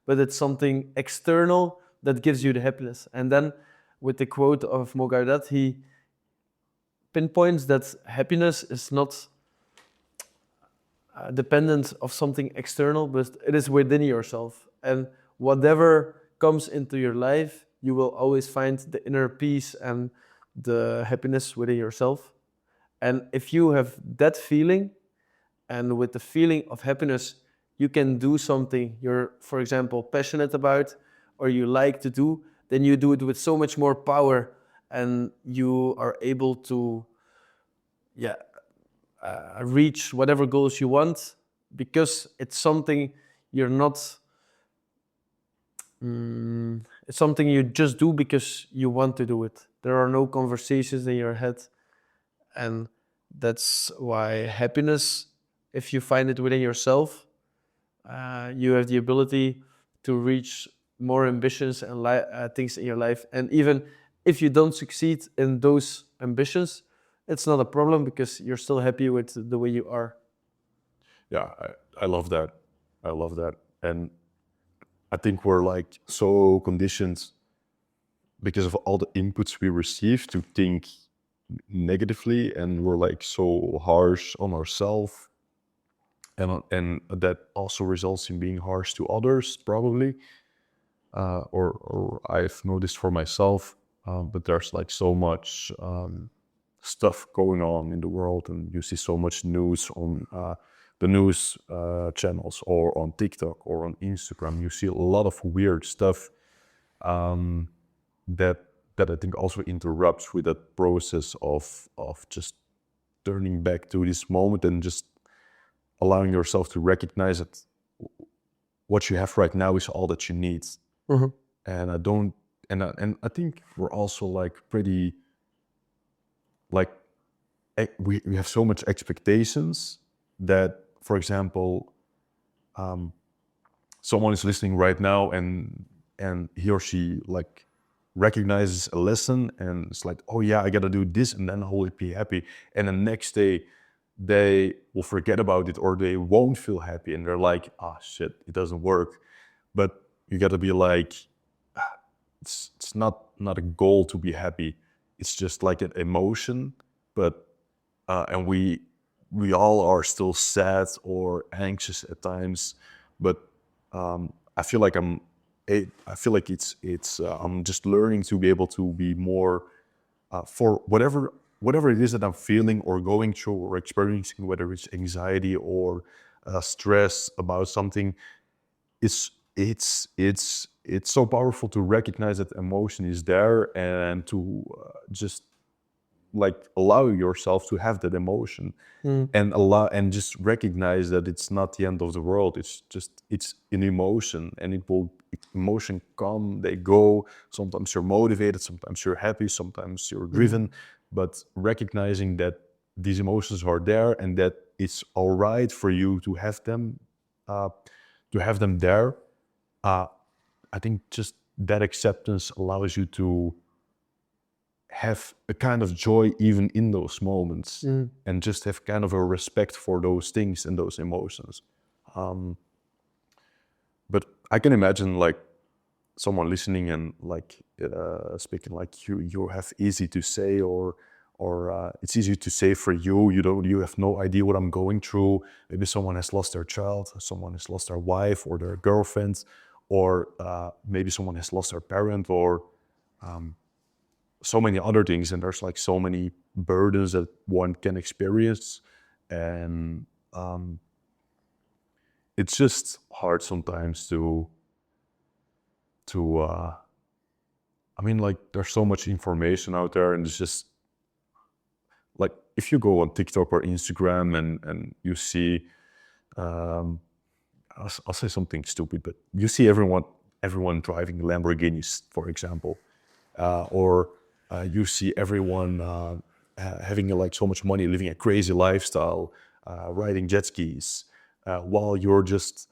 Speaker 1: but it's something external that gives you the happiness. And then with the quote of Mo Gaudat, he pinpoints that happiness is not dependent of something external, but it is within yourself. And whatever comes into your life, you will always find the inner peace and the happiness within yourself. And if you have that feeling, and with the feeling of happiness, you can do something you're, for example, passionate about or you like to do, then you do it with so much more power, and you are able to, yeah, reach whatever goals you want, because it's something you're not. It's something you just do because you want to do it. There are no conversations in your head, and that's why happiness, if you find it within yourself, you have the ability to reach more ambitions and things in your life. And even if you don't succeed in those ambitions, it's not a problem because you're still happy with the way you are.
Speaker 2: Yeah, I love that. I love that. And I think we're like so conditioned because of all the inputs we receive to think negatively, and we're like so harsh on ourselves, and that also results in being harsh to others probably, or I've noticed for myself. But there's like so much stuff going on in the world, and you see so much news on the news channels or on TikTok or on Instagram. You see a lot of weird stuff that I think also interrupts with that process of just turning back to this moment and just allowing yourself to recognize that what you have right now is all that you need. And I don't, and I think we're also like pretty, like we have so much expectations that, for example, someone is listening right now and he or she like recognizes a lesson and it's like, oh yeah, I gotta do this and then I will be happy. And the next day they will forget about it, or they won't feel happy and they're like, ah, shit, it doesn't work. But you gotta be like, it's not a goal to be happy. It's just like an emotion. But and we all are still sad or anxious at times. But I feel like I'm just learning to be able to be more for whatever it is that I'm feeling or going through or experiencing, whether it's anxiety or stress about something. It's so powerful to recognize that emotion is there and to just like allow yourself to have that emotion and just recognize that it's not the end of the world. It's an emotion, and emotion come, they go. Sometimes you're motivated, sometimes you're happy, sometimes you're driven. But recognizing that these emotions are there and that it's all right for you to have them there. I think just that acceptance allows you to have a kind of joy even in those moments, and just have kind of a respect for those things and those emotions. But I can imagine like someone listening and like speaking like you have easy to say, or it's easy to say for you. You have no idea what I'm going through. Maybe someone has lost their child, someone has lost their wife or their girlfriend, or maybe someone has lost their parent, or so many other things. And there's like so many burdens that one can experience, and it's just hard sometimes to I mean, like there's so much information out there, and it's just like if you go on TikTok or Instagram and you see I'll say something stupid, but you see everyone driving Lamborghinis, for example, or you see everyone having like so much money, living a crazy lifestyle, riding jet skis, while you're just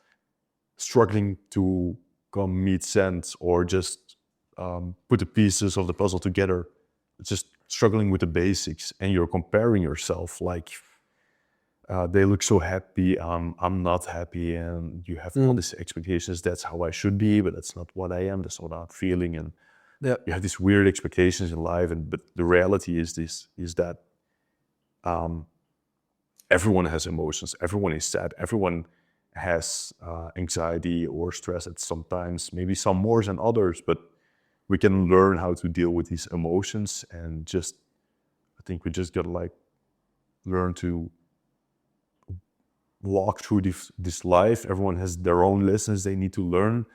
Speaker 2: struggling to come meet sense, or just put the pieces of the puzzle together, just struggling with the basics, and you're comparing yourself like they look so happy, I'm not happy, and you have all these expectations. That's how I should be, but that's not what I am. That's what I'm feeling, and you have these weird expectations in life. But the reality is that everyone has emotions. Everyone is sad. Everyone has anxiety or stress at sometimes, maybe some more than others, but we can learn how to deal with these emotions. And just, I think we just gotta like learn to walk through this life. Everyone has their own lessons they need to learn.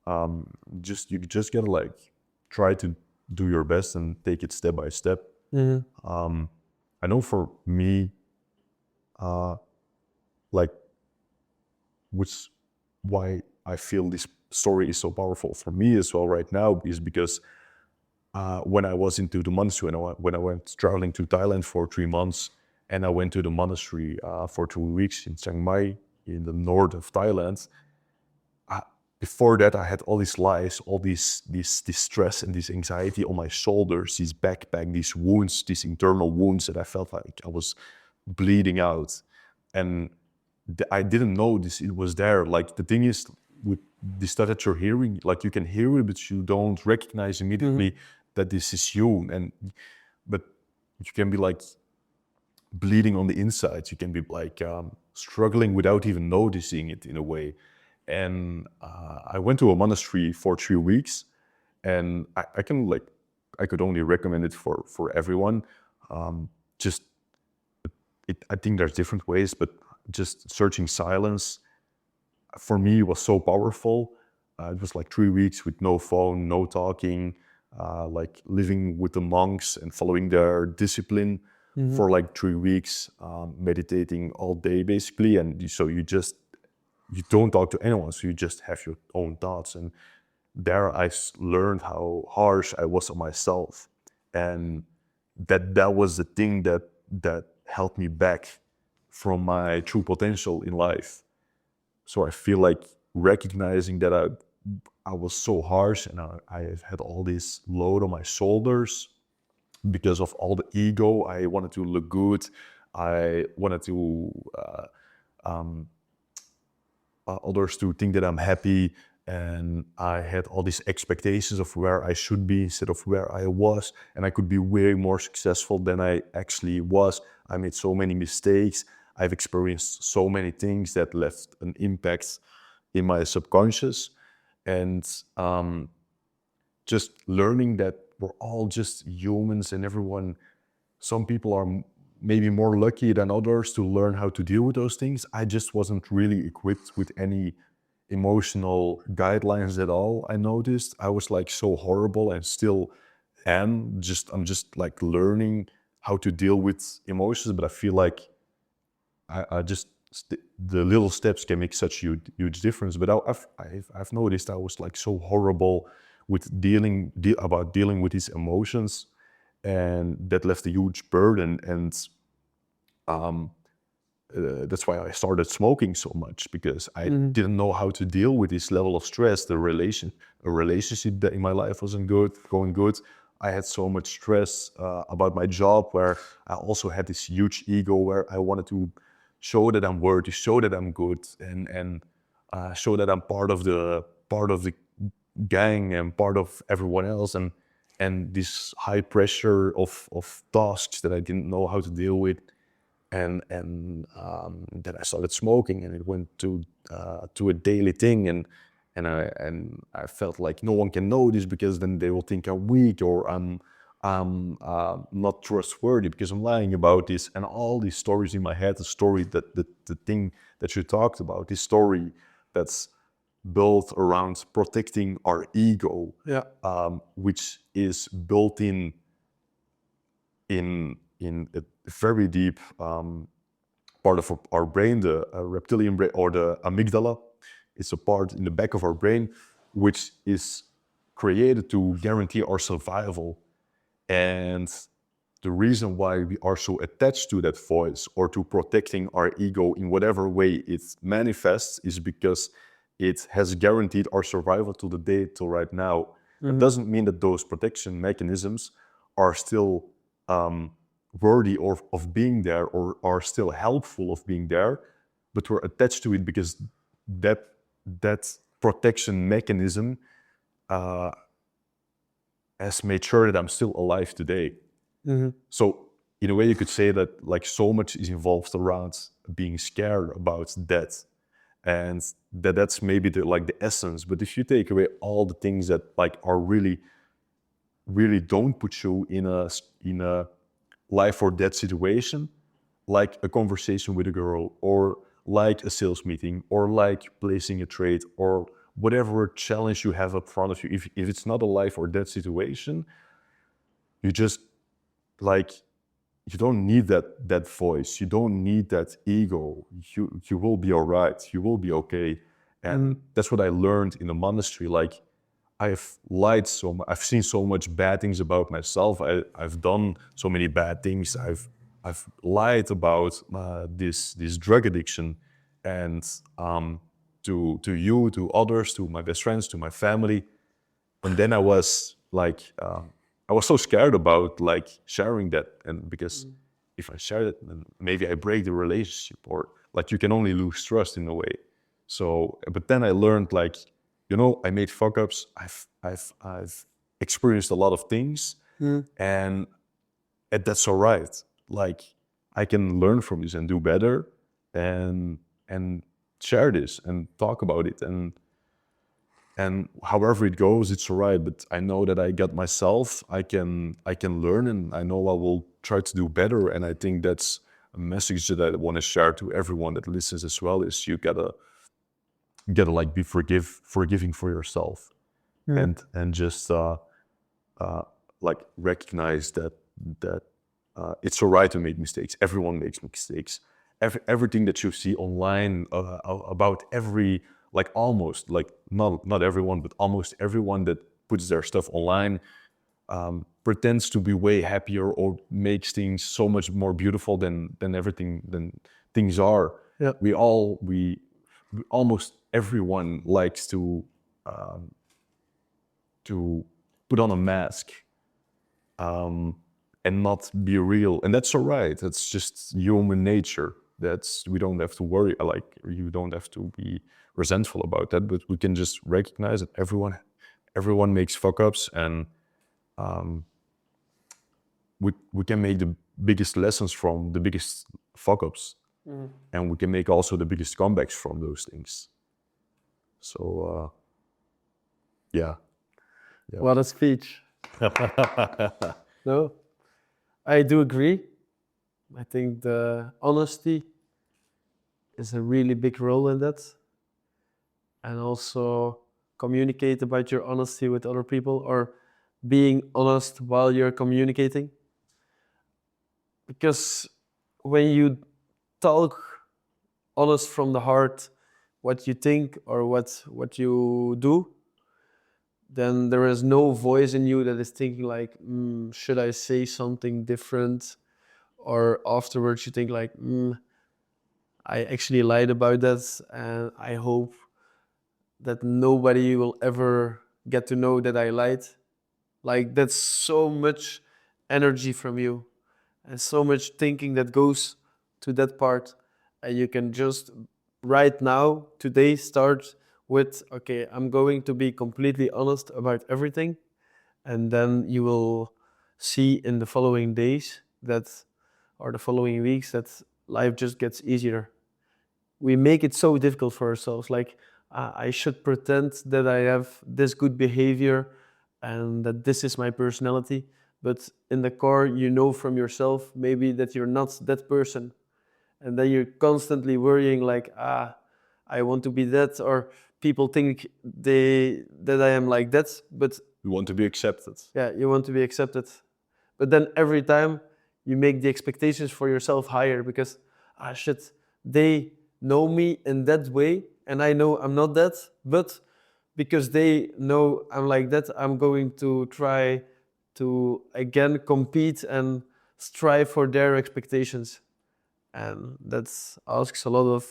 Speaker 2: You just gotta like try to do your best and take it step by step. I know for me, like, which why I feel this story is so powerful for me as well right now is because when I was into the monastery, when I went traveling to Thailand for 3 months, and I went to the monastery for 2 weeks in Chiang Mai in the north of Thailand. Before that, I had all these lies, all this stress and this anxiety on my shoulders, this backpack, these wounds, these internal wounds that I felt like I was bleeding out. And I didn't know it was there. Like, the thing is, with the stuff that you're hearing, like, you can hear it, but you don't recognize immediately that this is you. But you can be like bleeding on the inside. You can be like struggling without even noticing it in a way. And I went to a monastery for 3 weeks, and I could only recommend it for everyone. I think there's different ways, but just searching silence for me was so powerful. It was like 3 weeks with no phone, no talking, like living with the monks and following their discipline for like 3 weeks, meditating all day basically. And so you don't talk to anyone, so you just have your own thoughts. And there I learned how harsh I was on myself, and that was the thing that held me back from my true potential in life. So I feel like recognizing that I was so harsh, and I had all this load on my shoulders because of all the ego. I wanted to look good. I wanted to others to think that I'm happy, and I had all these expectations of where I should be instead of where I was, and I could be way more successful than I actually was. I made so many mistakes. I've experienced so many things that left an impact in my subconscious, and just learning that we're all just humans, and some people are maybe more lucky than others to learn how to deal with those things. I just wasn't really equipped with any emotional guidelines at all. I noticed I was like so horrible, and still am. I'm just like learning how to deal with emotions, but I feel like the little steps can make such huge difference. But I've noticed I was like so horrible with dealing with these emotions, and that left a huge burden. And that's why I started smoking so much, because I didn't know how to deal with this level of stress. A relationship that in my life wasn't going good. I had so much stress about my job, where I also had this huge ego, where I wanted to show that I'm worthy, show that I'm good, and show that I'm part of the gang and part of everyone else. And this high pressure of tasks that I didn't know how to deal with, and then I started smoking, and it went to a daily thing, and I felt like no one can know this, because then they will think I'm weak, or I'm not trustworthy because I'm lying about this. And all these stories in my head, the story the thing that you talked about, this story that's built around protecting our ego, which is built in a very deep part of our brain, the reptilian brain, or the amygdala. It's a part in the back of our brain which is created to guarantee our survival. And the reason why we are so attached to that voice, or to protecting our ego in whatever way it manifests, is because it has guaranteed our survival to the day till right now. It doesn't mean that those protection mechanisms are still worthy of being there, or are still helpful of being there, but we're attached to it because that protection mechanism has made sure that I'm still alive today. So in a way, you could say that like so much is involved around being scared about death. and that's maybe the essence. But if you take away all the things that like are really don't put you in a life or death situation, like a conversation with a girl, or like a sales meeting, or like placing a trade, or whatever challenge you have up front of you, if it's not a life or death situation, you just like, you don't need that voice, you don't need that ego. You will be all right, you will be okay. And that's what I learned in the monastery. Like, I've seen so much bad things about myself. I've done so many bad things. I've lied about this drug addiction, and to you, to others, to my best friends, to my family. And then I was like, I was so scared about like sharing that, and because if I share it, then maybe I break the relationship, or like you can only lose trust in a way. So, but then I learned, like, I made fuck ups. I've experienced a lot of things, and that's all right. Like, I can learn from this and do better, and share this and talk about it, and however it goes, it's all right. But I know that I got myself. I can learn, and I know I will try to do better. And I think that's a message that I want to share to everyone that listens as well. Is you gotta like be forgiving for yourself, and just like recognize that it's all right to make mistakes. Everyone makes mistakes. Everything that you see online about every, like, almost, like, not everyone, but almost everyone that puts their stuff online pretends to be way happier or makes things so much more beautiful than things are.
Speaker 1: Yeah.
Speaker 2: We almost everyone likes to put on a mask and not be real, and that's all right. That's just human nature. We don't have to worry, like, you don't have to be resentful about that, but we can just recognize that everyone makes fuck ups, and we can make the biggest lessons from the biggest fuck ups, and we can make also the biggest comebacks from those things. So yeah.
Speaker 1: What a speech. No, I do agree. I think the honesty is a really big role in that. And also communicate about your honesty with other people, or being honest while you're communicating. Because when you talk honest from the heart, what you think or what you do, then there is no voice in you that is thinking like, should I say something different? Or afterwards you think like, I actually lied about that, and I hope that nobody will ever get to know that I lied. Like, that's so much energy from you, and so much thinking that goes to that part. And you can just right now, today, start with, okay, I'm going to be completely honest about everything. And then you will see in the following days or the following weeks, that life just gets easier. We make it so difficult for ourselves. Like, I should pretend that I have this good behavior and that this is my personality. But in the core, you know from yourself maybe that you're not that person. And then you're constantly worrying like, I want to be that, or people think that I am like that. But
Speaker 2: You want to be accepted.
Speaker 1: yeah, you want to be accepted. But then every time you make the expectations for yourself higher, because, shit, they know me in that way and I know I'm not that, but because they know I'm like that, I'm going to try to again compete and strive for their expectations. And that asks a lot of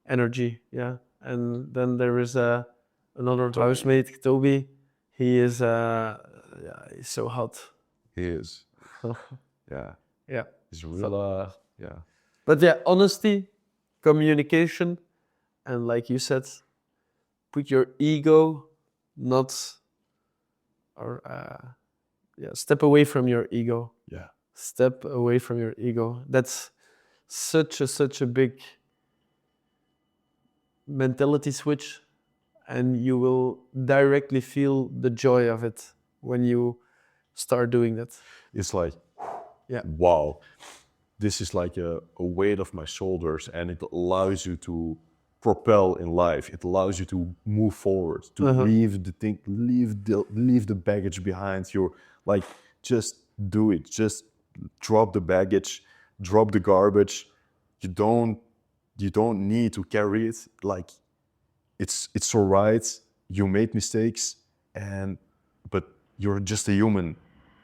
Speaker 1: energy, yeah. And then there is another housemate, Toby. He is he's so hot.
Speaker 2: He is. Yeah.
Speaker 1: Yeah.
Speaker 2: He's real. Yeah.
Speaker 1: But yeah, honesty, communication, and like you said, put your ego step away from your ego.
Speaker 2: Yeah.
Speaker 1: Step away from your ego. That's such a big mentality switch, and you will directly feel the joy of it when you start doing that.
Speaker 2: It's like,
Speaker 1: Yeah.
Speaker 2: wow, this is like a weight off my shoulders, and it allows you to propel in life. It allows you to move forward, to leave the thing, leave the baggage behind. You're like, just do it. Just drop the baggage, drop the garbage. You don't need to carry it. Like, it's all right. You made mistakes, but you're just a human,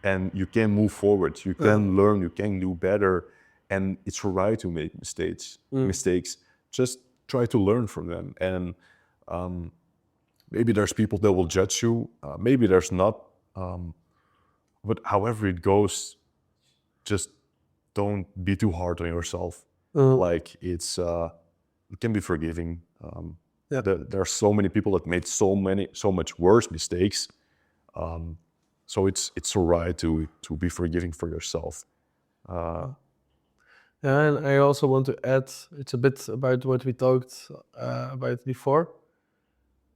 Speaker 2: and you can move forward. You can learn. You can do better, and it's all right to make mistakes. Just try to learn from them. And maybe there's people that will judge you. Maybe there's not. But however it goes, just don't be too hard on yourself. Like, it can be forgiving. There are so many people that made so much worse mistakes. So it's all right to be forgiving for yourself.
Speaker 1: And I also want to add, it's a bit about what we talked about before.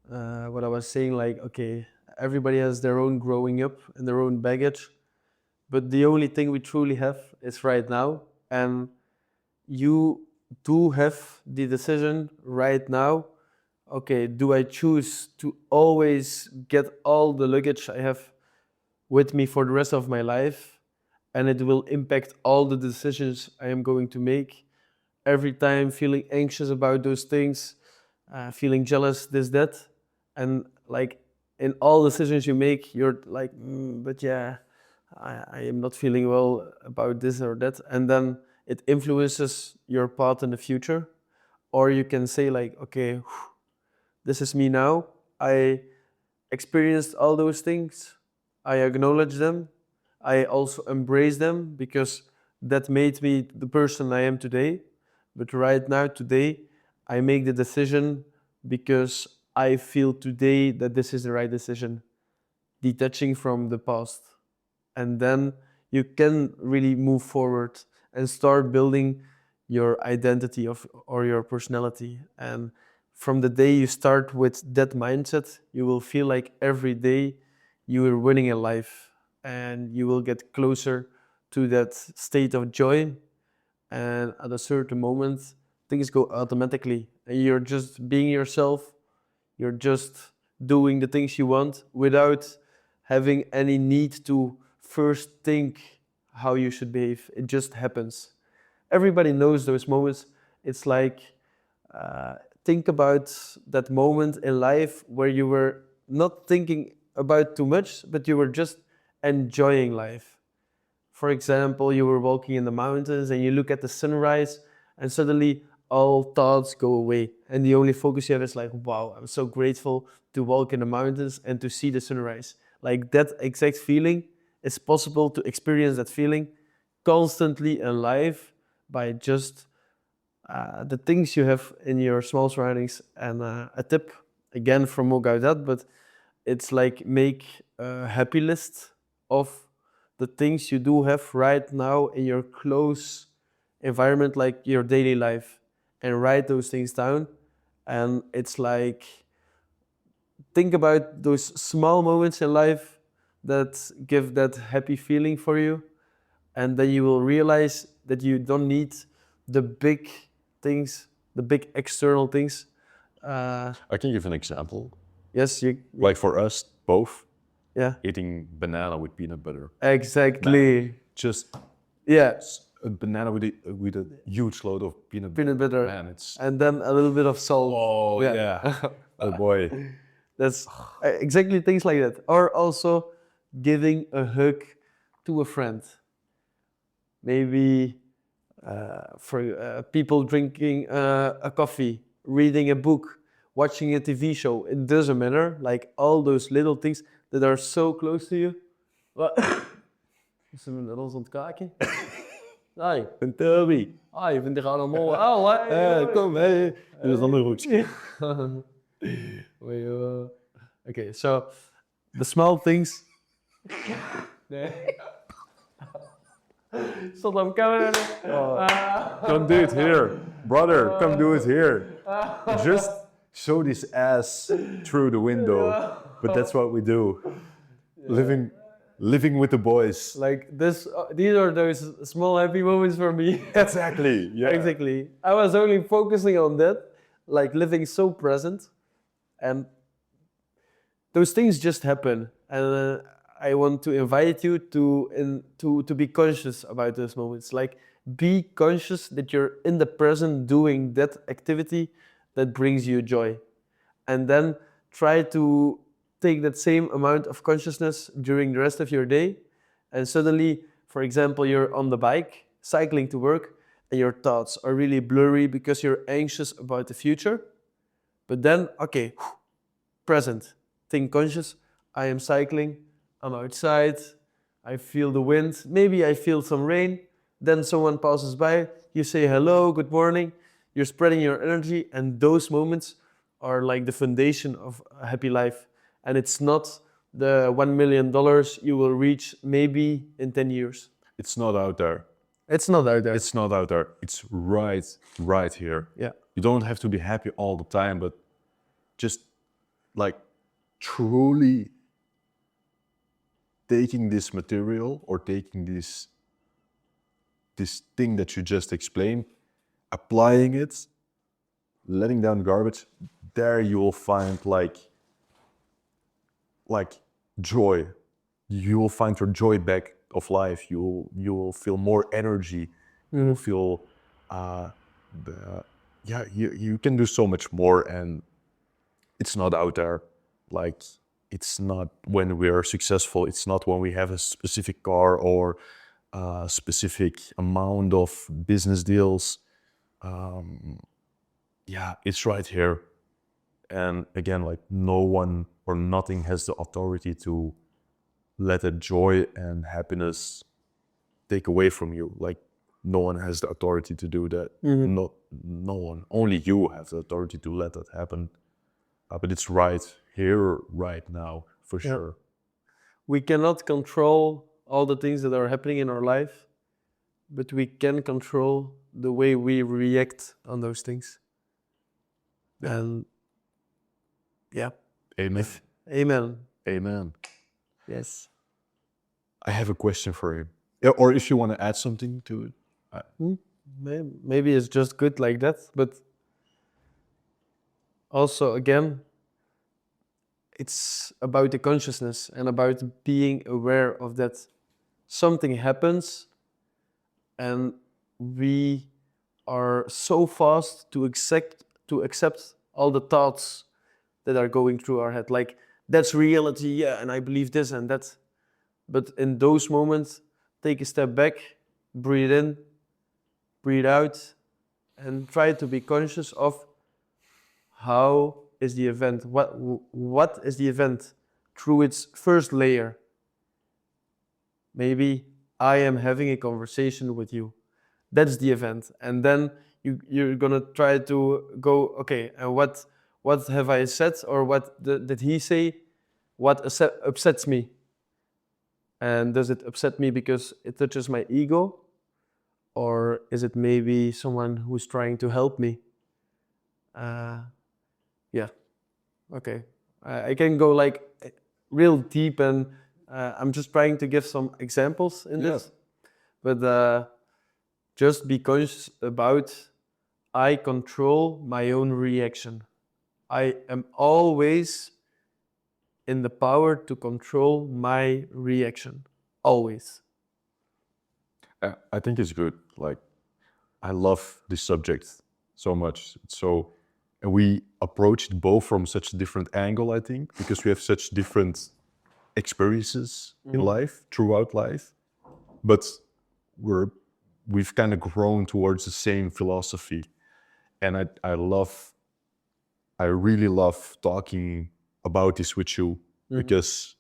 Speaker 1: What I was saying, like, okay, everybody has their own growing up and their own baggage, but the only thing we truly have is right now. And you do have the decision right now. Okay, do I choose to always get all the luggage I have with me for the rest of my life, and it will impact all the decisions I am going to make every time, feeling anxious about those things, feeling jealous, this, that, and like in all decisions you make, you're like, but yeah, I am not feeling well about this or that, and then it influences your path in the future. Or you can say like, okay, this is me now. I experienced all those things. I acknowledge them. I also embrace them because that made me the person I am today. But right now, today, I make the decision because I feel today that this is the right decision, detaching from the past. And then you can really move forward and start building your identity or your personality. And from the day you start with that mindset, you will feel like every day you are winning in life, and you will get closer to that state of joy. And at a certain moment, things go automatically, and you're just being yourself. You're just doing the things you want without having any need to first think how you should behave. It just happens. Everybody knows those moments. It's like, think about that moment in life where you were not thinking about too much, but you were just enjoying life. For example, you were walking in the mountains and you look at the sunrise, and suddenly all thoughts go away. And the only focus you have is like, wow, I'm so grateful to walk in the mountains and to see the sunrise. Like, that exact feeling, it's possible to experience that feeling constantly in life by just the things you have in your small surroundings. And a tip, again from Mo Gaudat, but it's like, make a happy list of the things you do have right now in your close environment, like your daily life, and write those things down. And it's like, think about those small moments in life that give that happy feeling for you, and then you will realize that you don't need the big things, the big external things.
Speaker 2: I can give an example.
Speaker 1: Yes, you.
Speaker 2: Like, for us both,
Speaker 1: Yeah.
Speaker 2: eating banana with peanut butter.
Speaker 1: Exactly.
Speaker 2: Just
Speaker 1: Yeah.
Speaker 2: a banana with a huge load of peanut
Speaker 1: Butter.
Speaker 2: Man, it's
Speaker 1: And then a little bit of salt.
Speaker 2: oh yeah. Oh boy.
Speaker 1: That's exactly things like that. Or also giving a hug to a friend. Maybe for people drinking a coffee, reading a book, watching a TV show. It doesn't matter. Like, all those little things that are so close to you. Is er met ons aan het kijken? Hey,
Speaker 2: And tell me.
Speaker 1: je vindt het allemaal. Oh, hey.
Speaker 2: Kom, hey. Doe eens andere hoekje.
Speaker 1: Okay, so the small things. Nee. Stop op camera.
Speaker 2: Come do it here. Brother, come do it here. show this ass through the window. But that's what we do. Living with the boys.
Speaker 1: Like this, these are those small happy moments for me.
Speaker 2: Exactly. Yeah.
Speaker 1: Exactly. I was only focusing on that, like living so present, and those things just happen. And I want to invite you to be conscious about those moments. Like be conscious that you're in the present doing that activity that brings you joy, and then try to take that same amount of consciousness during the rest of your day. And suddenly, for example, you're on the bike cycling to work and your thoughts are really blurry because you're anxious about the future. But then, okay, present, think conscious. I am cycling, I'm outside, I feel the wind, maybe I feel some rain. Then someone passes by, you say hello, good morning, you're spreading your energy, and those moments are like the foundation of a happy life. And it's not the $1 million you will reach maybe in 10 years.
Speaker 2: It's not out there.
Speaker 1: It's not out there.
Speaker 2: It's not out there. It's right here.
Speaker 1: Yeah.
Speaker 2: You don't have to be happy all the time, but just like truly taking this material or taking this thing that you just explained, applying it, letting down garbage, there you will find like joy. You will find your joy back of life. You will feel more energy. You will feel you can do so much more, and it's not out there. Like it's not when we are successful. It's not when we have a specific car or a specific amount of business deals. It's right here. And again, like no one or nothing has the authority to let that joy and happiness take away from you. Like no one has the authority to do that. No one. Only you have the authority to let that happen. But it's right here, right now, for sure.
Speaker 1: We cannot control all the things that are happening in our life, but we can control the way we react on those things. And
Speaker 2: Amen.
Speaker 1: Amen.
Speaker 2: Amen.
Speaker 1: Yes.
Speaker 2: I have a question for you. Yeah, or if you want to add something to it.
Speaker 1: Maybe it's just good like that, but also again, it's about the consciousness and about being aware of that. Something happens and we are so fast to accept all the thoughts that are going through our head. Like, that's reality, yeah, and I believe this and that. But in those moments, take a step back, breathe in, breathe out, and try to be conscious of how is the event, what is the event through its first layer. Maybe I am having a conversation with you. That's the event. And then you're gonna try to go, okay, and what have I said, or what did he say? What upsets me? And does it upset me because it touches my ego? Or is it maybe someone who's trying to help me? Okay. I can go like real deep, and I'm just trying to give some examples in this. But just be conscious about, I control my own reaction. I am always in the power to control my reaction. Always.
Speaker 2: I think it's good. Like, I love this subject so much. And we approach it both from such a different angle, I think, because we have such different experiences in life, throughout life. But we've kind of grown towards the same philosophy. And I really love talking about this with you, because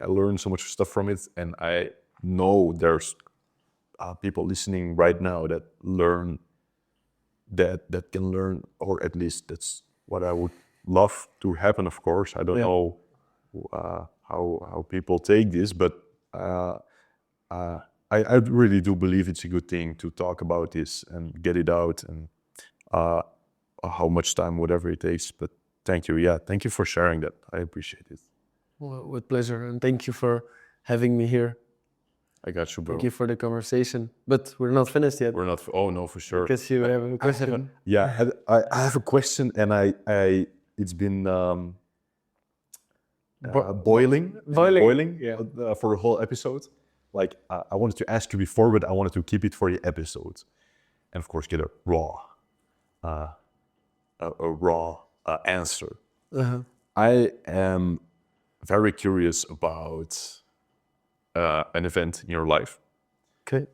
Speaker 2: I learned so much stuff from it, and I know there's people listening right now that can learn, or at least that's what I would love to happen. Of course, I don't know how people take this, but I really do believe it's a good thing to talk about this and get it out. And how much time, whatever it takes. But thank you. Yeah, thank you for sharing that. I appreciate it.
Speaker 1: Well, with pleasure, and thank you for having me here.
Speaker 2: I got you, bro.
Speaker 1: Thank you for the conversation. But we're not finished yet.
Speaker 2: We're not. Oh no, for sure.
Speaker 1: Because you have a question.
Speaker 2: Yeah, I have a question, and it's been boiling,
Speaker 1: Yeah.
Speaker 2: For the whole episode. Like I wanted to ask you before, but I wanted to keep it for the episode, and of course get a raw answer.
Speaker 1: Uh-huh.
Speaker 2: I am very curious about an event in your life.
Speaker 1: Okay.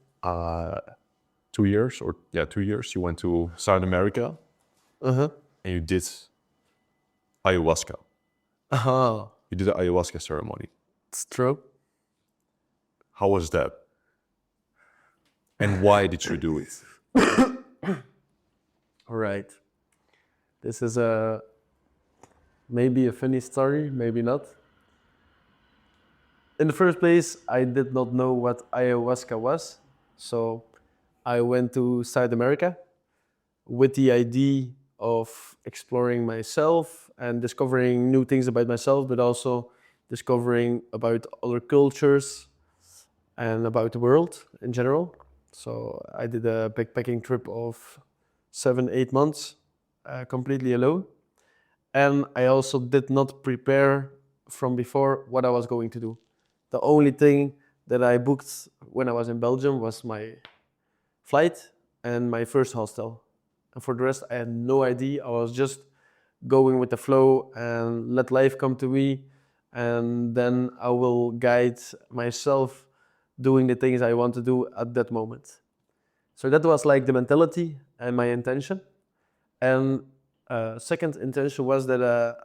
Speaker 2: 2 years, 2 years, you went to South America
Speaker 1: Uh-huh.
Speaker 2: and you did ayahuasca.
Speaker 1: Uh-huh.
Speaker 2: You did the ayahuasca ceremony.
Speaker 1: It's true.
Speaker 2: How was that? And why did you do it?
Speaker 1: All right. This is maybe a funny story, maybe not. In the first place, I did not know what ayahuasca was. So I went to South America with the idea of exploring myself and discovering new things about myself, but also discovering about other cultures and about the world in general. So I did a backpacking trip of 7-8 months, completely alone. And I also did not prepare from before what I was going to do. The only thing that I booked when I was in Belgium was my flight and my first hostel. And for the rest, I had no idea. I was just going with the flow and let life come to me. And then I will guide myself doing the things I want to do at that moment. So that was like the mentality and my intention. And second intention was that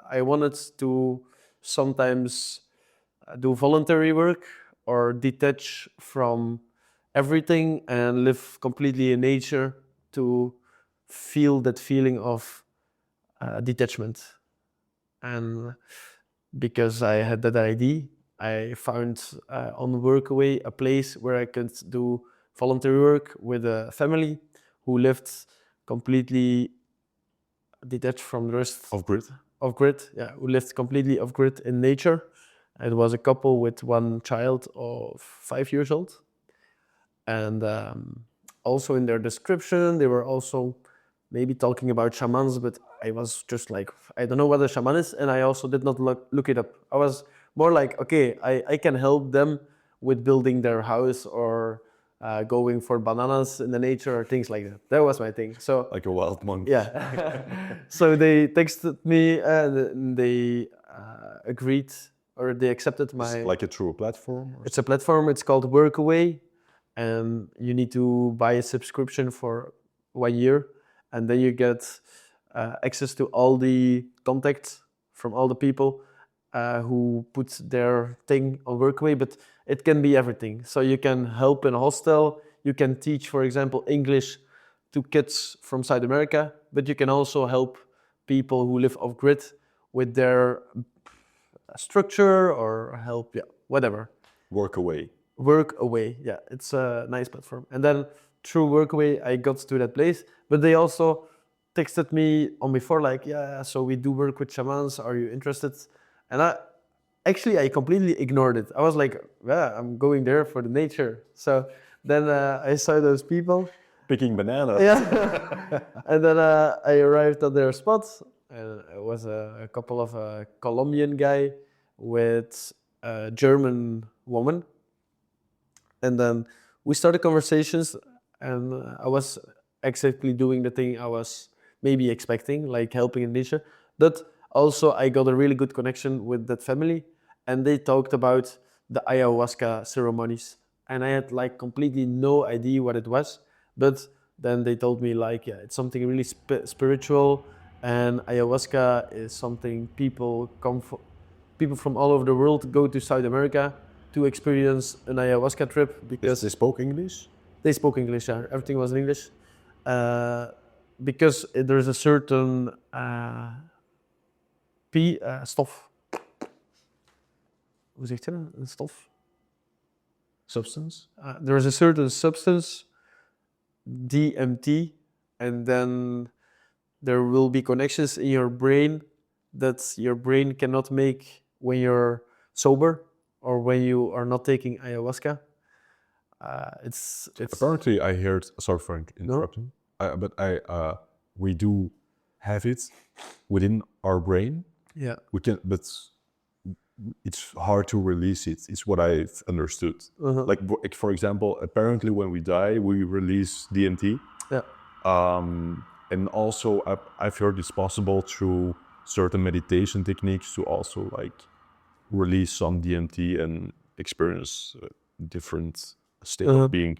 Speaker 1: I wanted to sometimes do voluntary work or detach from everything and live completely in nature to feel that feeling of detachment. And because I had that idea, I found on Workaway a place where I could do voluntary work with a family who lived completely detached from the rest
Speaker 2: Off grid?
Speaker 1: of grid. Yeah, who lived completely off grid in nature. It was a couple with one child of 5 years old. And also in their description, they were also maybe talking about shamans, but I was just like, I don't know what a shaman is, and I also did not look it up. I was more like, okay, I can help them with building their house or going for bananas in the nature or things like that. That was my thing. So
Speaker 2: Like a wild monk.
Speaker 1: yeah. So they texted me and they agreed or they accepted my.
Speaker 2: It's like a true platform?
Speaker 1: It's a platform. It's called Workaway, and you need to buy a subscription for 1 year, and then you get access to all the contacts from all the people who put their thing on Workaway. But it can be everything. So you can help in a hostel. You can teach, for example, English to kids from South America, but you can also help people who live off grid with their structure or help, whatever.
Speaker 2: Workaway.
Speaker 1: Workaway, yeah, it's a nice platform. And then through Workaway, I got to that place, but they also texted me on before, like, yeah, so we do work with shamans. Are you interested? And I completely ignored it. I was like, yeah, I'm going there for the nature. So then I saw those people.
Speaker 2: Picking bananas.
Speaker 1: Yeah. And then I arrived at their spot, and it was a couple of a Colombian guy with a German woman. And then we started conversations, and I was exactly doing the thing I was maybe expecting, like helping in nature. But also I got a really good connection with that family, and they talked about the ayahuasca ceremonies. And I had like completely no idea what it was. But then they told me like, yeah, it's something really spiritual, and ayahuasca is something people from all over the world go to South America to experience an ayahuasca trip because
Speaker 2: They spoke English?
Speaker 1: they spoke English. Yeah, everything was in English, because there's a certain stof. Hoe zegt je dat? Een stof?
Speaker 2: Substance?
Speaker 1: There is a certain substance, DMT, and then there will be connections in your brain that your brain cannot make when you're sober or when you are not taking ayahuasca. It's
Speaker 2: Apparently, I heard. Sorry for
Speaker 1: no.
Speaker 2: interrupting, but we do have it within our brain.
Speaker 1: Yeah.
Speaker 2: We can, but it's hard to release it. It's what I've understood. Like for example, apparently when we die, we release DMT.
Speaker 1: Yeah.
Speaker 2: And also I've heard it's possible through certain meditation techniques to also like release some DMT and experience a different state of being.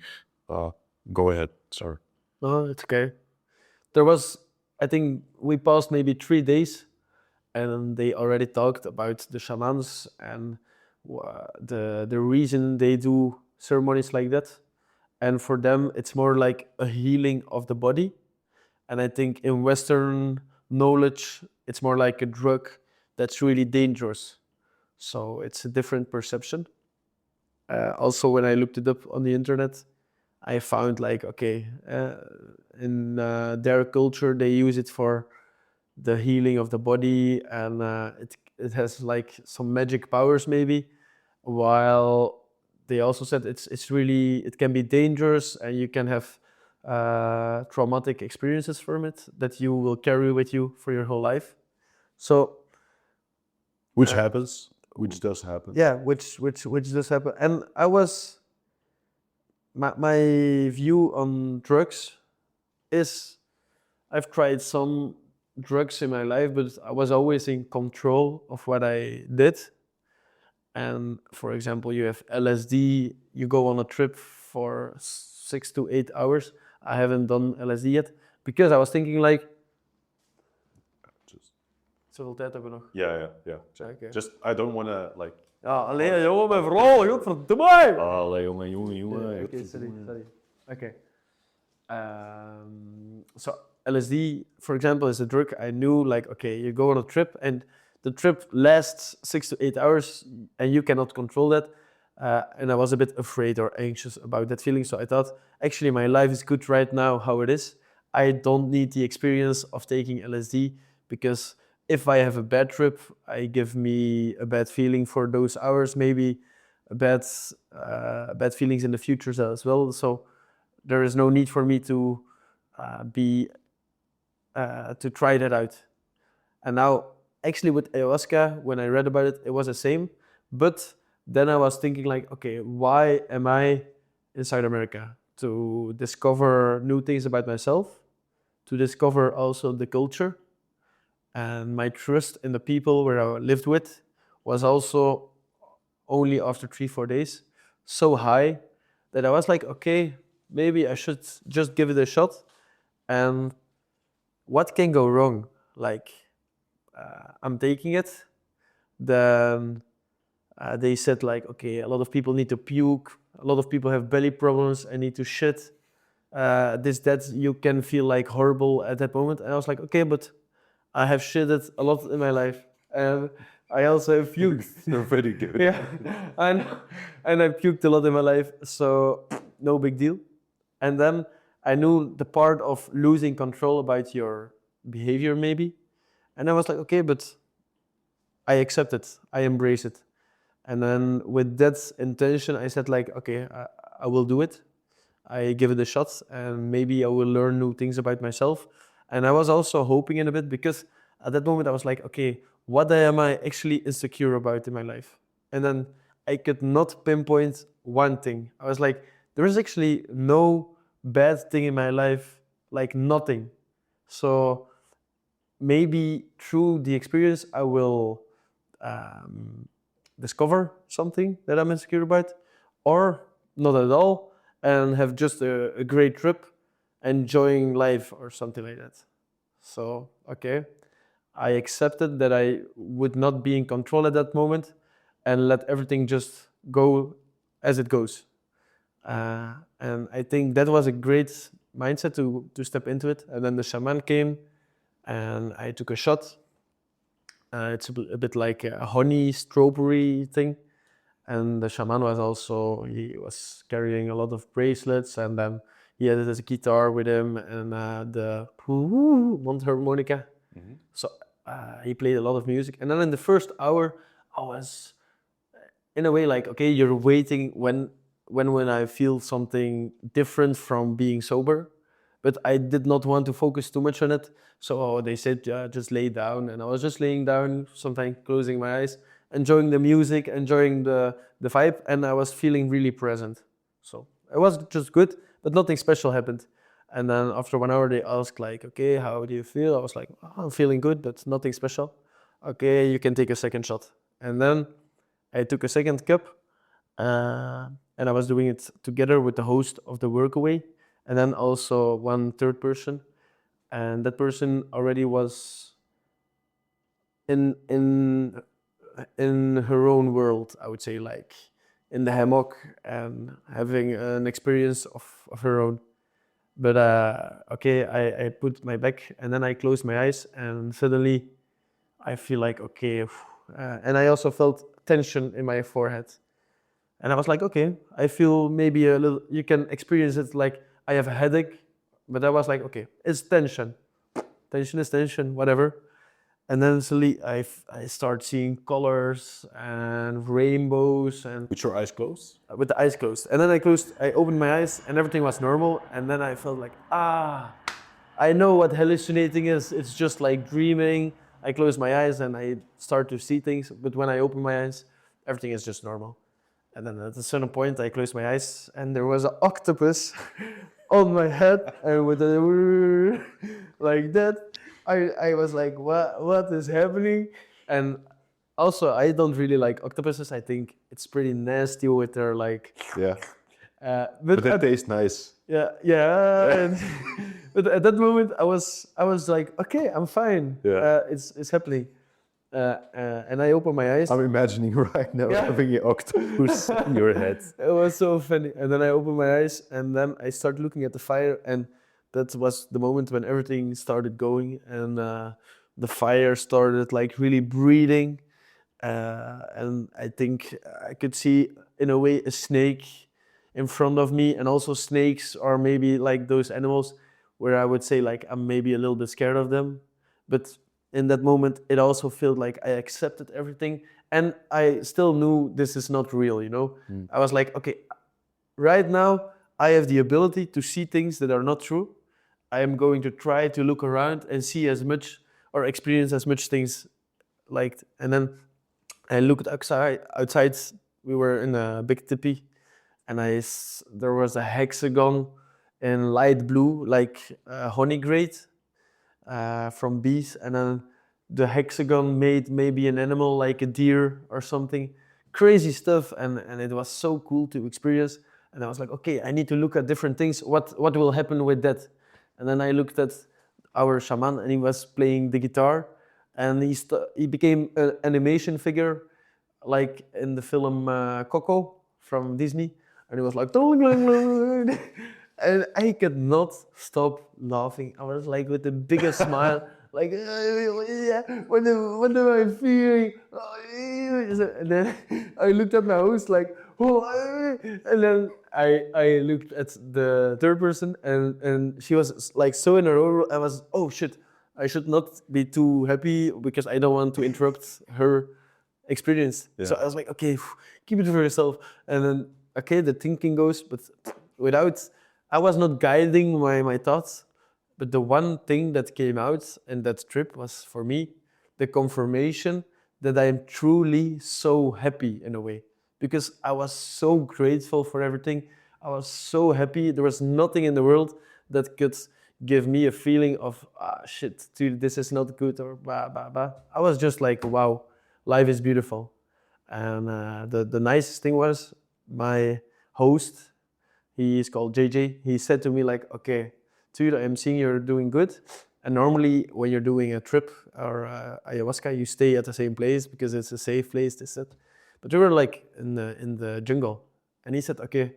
Speaker 2: Go ahead, sorry.
Speaker 1: No, it's okay. There was, I think we passed maybe 3 days, and they already talked about the shamans and the reason they do ceremonies like that. And for them, it's more like a healing of the body. And I think in Western knowledge, it's more like a drug that's really dangerous. So it's a different perception. Also, when I looked it up on the internet, I found like, okay, in their culture, they use it for the healing of the body, and it has like some magic powers maybe, while they also said it's really, it can be dangerous and you can have traumatic experiences from it that you will carry with you for your whole life. So
Speaker 2: Which happens, which does happen.
Speaker 1: yeah, which does happen. And my view on drugs is, I've tried some drugs in my life, but I was always in control of what I did. And for example, you have LSD, you go on a trip for 6 to 8 hours. I haven't done LSD yet because I was thinking like,
Speaker 2: Just,
Speaker 1: zoveel tijd hebben we nog?
Speaker 2: yeah.
Speaker 1: Okay.
Speaker 2: Just I don't want to like.
Speaker 1: Ja, alleen jongen, mijn verhaal, godverdomme!
Speaker 2: Allee, jongen.
Speaker 1: Okay, sorry. Okay. So LSD, for example, is a drug I knew, like, okay, you go on a trip and the trip lasts 6 to 8 hours and you cannot control that. And I was a bit afraid or anxious about that feeling. So I thought, actually, my life is good right now how it is. I don't need the experience of taking LSD because if I have a bad trip, I give me a bad feeling for those hours, maybe bad feelings in the future as well. So there is no need for me to to try that out. And now, actually, with ayahuasca, when I read about it, it was the same. But then I was thinking like, okay, why am I in South America? To discover new things about myself, to discover also the culture. And my trust in the people where I lived with was also only after 3-4 days so high that I was like, okay, maybe I should just give it a shot. And what can go wrong? Like, I'm taking it. Then they said like, okay, a lot of people need to puke. A lot of people have belly problems and need to shit. That you can feel like horrible at that moment. And I was like, okay, but I have shitted a lot in my life. And I also have puked.
Speaker 2: You're very good.
Speaker 1: Yeah, and I puked a lot in my life, so no big deal. And then I knew the part of losing control about your behavior maybe. And I was like, okay, but I accept it, I embrace it. And then with that intention, I said like, okay, I will do it. I give it a shot and maybe I will learn new things about myself. And I was also hoping in a bit because at that moment I was like, okay, what am I actually insecure about in my life? And then I could not pinpoint one thing. I was like, there is actually no bad thing in my life, like nothing. So maybe through the experience I will discover something that I'm insecure about, or not at all, and have just a great trip, enjoying life or something like that. So, okay, I accepted that I would not be in control at that moment and let everything just go as it goes. And I think that was a great mindset to step into it. And then the shaman came and I took a shot. It's a bit like a honey strawberry thing. And the shaman was also, he was carrying a lot of bracelets, and then he had his guitar with him and the mundharmonica. So he played a lot of music. And then in the first hour, I was in a way like, okay, you're waiting when I feel something different from being sober. But I did not want to focus too much on it. So they said, yeah, just lay down. And I was just laying down, sometimes closing my eyes, enjoying the music, enjoying the vibe. And I was feeling really present. So it was just good, but nothing special happened. And then after 1 hour, they asked like, okay, how do you feel? I was like, oh, I'm feeling good, but nothing special. Okay, you can take a second shot. And then I took a second cup, and I was doing it together with the host of the workaway, and then also one third person, and that person already was in her own world, I would say, like in the hammock and having an experience of her own. But okay, I put my back and then I closed my eyes and suddenly I feel like, okay. And I also felt tension in my forehead. And I was like, okay, I feel maybe a little, you can experience it like I have a headache. But I was like, okay, it's tension. Tension is tension, whatever. And then suddenly I start seeing colors and rainbows and
Speaker 2: With your eyes closed?
Speaker 1: with the eyes closed. And then I opened my eyes and everything was normal. And then I felt like, I know what hallucinating is. It's just like dreaming. I close my eyes and I start to see things. But when I open my eyes, everything is just normal. And then at a certain point, I closed my eyes and there was an octopus on my head. And with a like that, I was like, what is happening? And also, I don't really like octopuses. I think it's pretty nasty with their like.
Speaker 2: Yeah.
Speaker 1: But
Speaker 2: But they taste nice.
Speaker 1: yeah. And, but at that moment, I was like, okay, I'm fine.
Speaker 2: Yeah.
Speaker 1: It's happening. And I opened my eyes.
Speaker 2: I'm imagining right now
Speaker 1: Yeah.
Speaker 2: having an octopus in your head.
Speaker 1: It was so funny. And then I opened my eyes, and then I started looking at the fire, and that was the moment when everything started going, and the fire started like really breathing. And I think I could see, in a way, a snake in front of me, and also snakes are maybe like those animals where I would say like I'm maybe a little bit scared of them, but in that moment it also felt like I accepted everything, and I still knew this is not real, you know. I was like, okay, right now I have the ability to see things that are not true. I am going to try to look around and see as much or experience as much things like. And then I looked outside. We were in a big tipi, and there was a hexagon in light blue, like honey grade from bees, and then the hexagon made maybe an animal like a deer or something. Crazy stuff, and it was so cool to experience. And I was like, okay, I need to look at different things. What will happen with that? And then I looked at our shaman, and he was playing the guitar, and he became an animation figure, like in the film Coco from Disney, and he was like, and I could not stop laughing. I was like with the biggest smile, like, yeah, what am I feeling? And then I looked at my host like, oh, and then I looked at the third person, and she was like so in her own. I was, oh shit, I should not be too happy because I don't want to interrupt her experience.
Speaker 2: Yeah.
Speaker 1: So I was like, okay, keep it for yourself. And then, okay, the thinking goes, but I was not guiding my thoughts. But the one thing that came out in that trip was, for me, the confirmation that I am truly so happy in a way. Because I was so grateful for everything. I was so happy. There was nothing in the world that could give me a feeling of, shit, dude, this is not good, or blah, blah, blah. I was just like, wow, life is beautiful. And the nicest thing was, my host, he is called JJ, he said to me like, okay, Tuur, I'm seeing you're doing good. And normally when you're doing a trip or ayahuasca, you stay at the same place because it's a safe place, this, that. But we were like in the jungle. And he said, okay,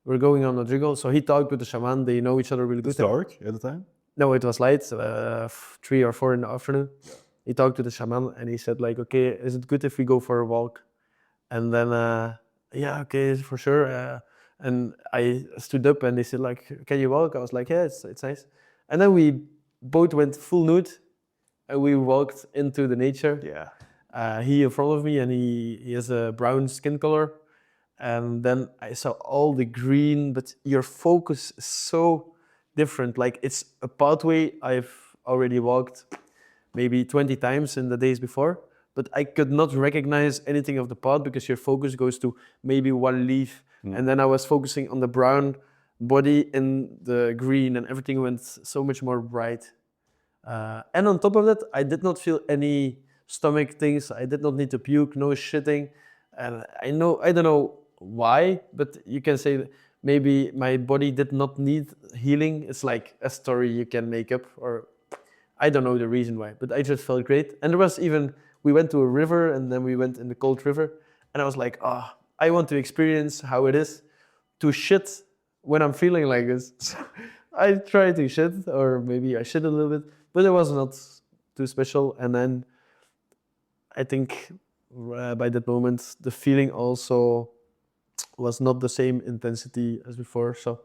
Speaker 1: we're going on the jungle. So he talked with the shaman, they know each other really good.
Speaker 2: It's dark at the time?
Speaker 1: No, it was light, 3 or 4 in the afternoon. He talked to the shaman and he said like, okay, is it good if we go for a walk? And then, yeah, okay, for sure. And I stood up and they said like, can you walk? I was like, yeah, it's nice. And then we both went full nude and we walked into the nature.
Speaker 2: Yeah.
Speaker 1: He in front of me and he has a brown skin color. And then I saw all the green, but your focus is so different. Like it's a pathway I've already walked maybe 20 times in the days before, but I could not recognize anything of the path because your focus goes to maybe one leaf. And then I was focusing on the brown body and the green, and everything went so much more bright. And on top of that, I did not feel any stomach things. I did not need to puke, no shitting. And I don't know why, but you can say that maybe my body did not need healing. It's like a story you can make up, or I don't know the reason why, but I just felt great. And there was even, we went to a river and then we went in the cold river. And I was like, oh, I want to experience how it is to shit when I'm feeling like this. So I tried to shit, or maybe I shit a little bit, but it was not too special. And then I think by that moment, the feeling also was not the same intensity as before. So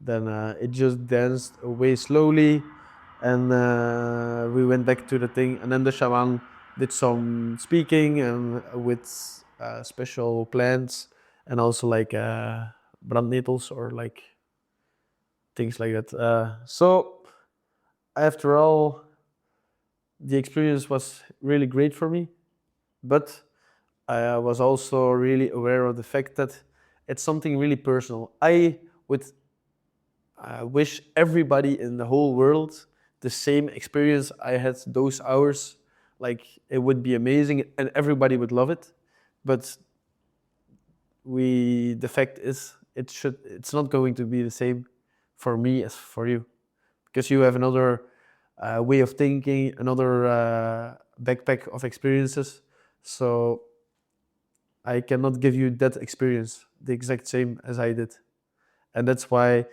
Speaker 1: then it just danced away slowly, and we went back to the thing. And then the shaman did some speaking and with special plants, and also like brandnetels or like things like that. So after all, the experience was really great for me, but I was also really aware of the fact that it's something really personal. I would wish everybody in the whole world the same experience I had those hours. Like it would be amazing and everybody would love it. But the fact is it's not going to be the same for me as for you, because you have another way of thinking, another backpack of experiences. So I cannot give you that experience the exact same as I did. And that's why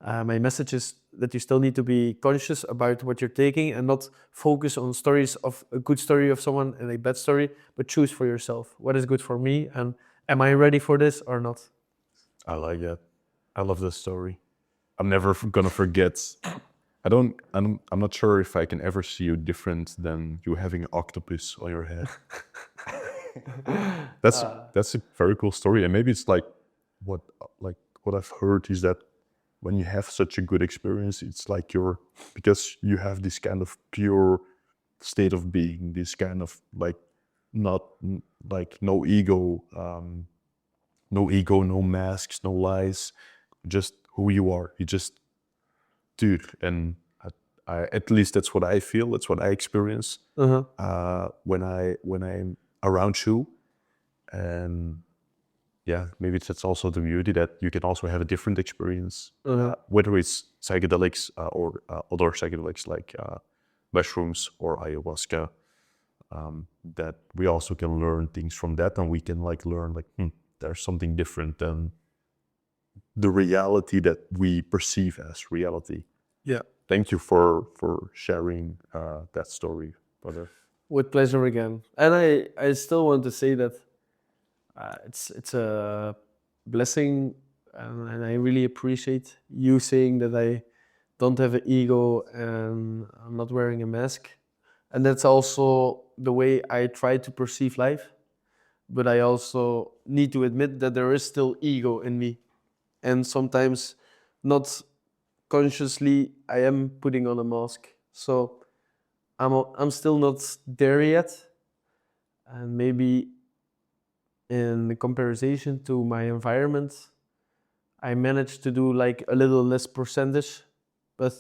Speaker 1: my message is that you still need to be conscious about what you're taking and not focus on stories of a good story of someone and a bad story, but choose for yourself what is good for me and am I ready for this or not?
Speaker 2: I like that. I love this story. I'm never gonna forget. I'm not sure if I can ever see you different than you having an octopus on your head. That's a very cool story, and maybe it's like what I've heard is that when you have such a good experience, it's like because you have this kind of pure state of being, this kind of like not like no ego, no masks, no lies, just who you are. You just dude, and I at least that's what I feel. That's what I experience when I'm around you, and yeah, maybe that's also the beauty that you can also have a different experience, whether it's psychedelics or other psychedelics like mushrooms or ayahuasca. That we also can learn things from that, and we can like learn like there's something different than the reality that we perceive as reality.
Speaker 1: Yeah.
Speaker 2: Thank you for sharing that story, brother.
Speaker 1: With pleasure again. And I still want to say that it's a blessing, and I really appreciate you saying that I don't have an ego and I'm not wearing a mask. And that's also the way I try to perceive life. But I also need to admit that there is still ego in me. And sometimes, not consciously, I am putting on a mask. So I'm still not there yet. And maybe in comparison to my environment, I managed to do like a little less percentage, but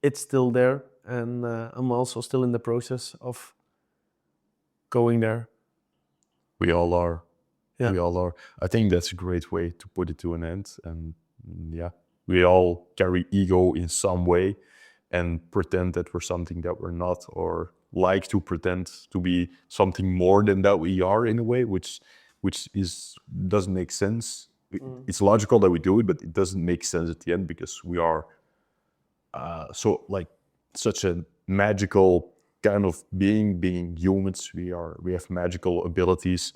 Speaker 1: it's still there. And I'm also still in the process of going there.
Speaker 2: We all are.
Speaker 1: Yeah.
Speaker 2: We all are. I think that's a great way to put it to an end. And yeah, we all carry ego in some way and pretend that we're something that we're not, or like to pretend to be something more than that we are in a way, which doesn't make sense. It's logical that we do it, but it doesn't make sense at the end because we are so like such a magical kind of being humans. We have magical abilities,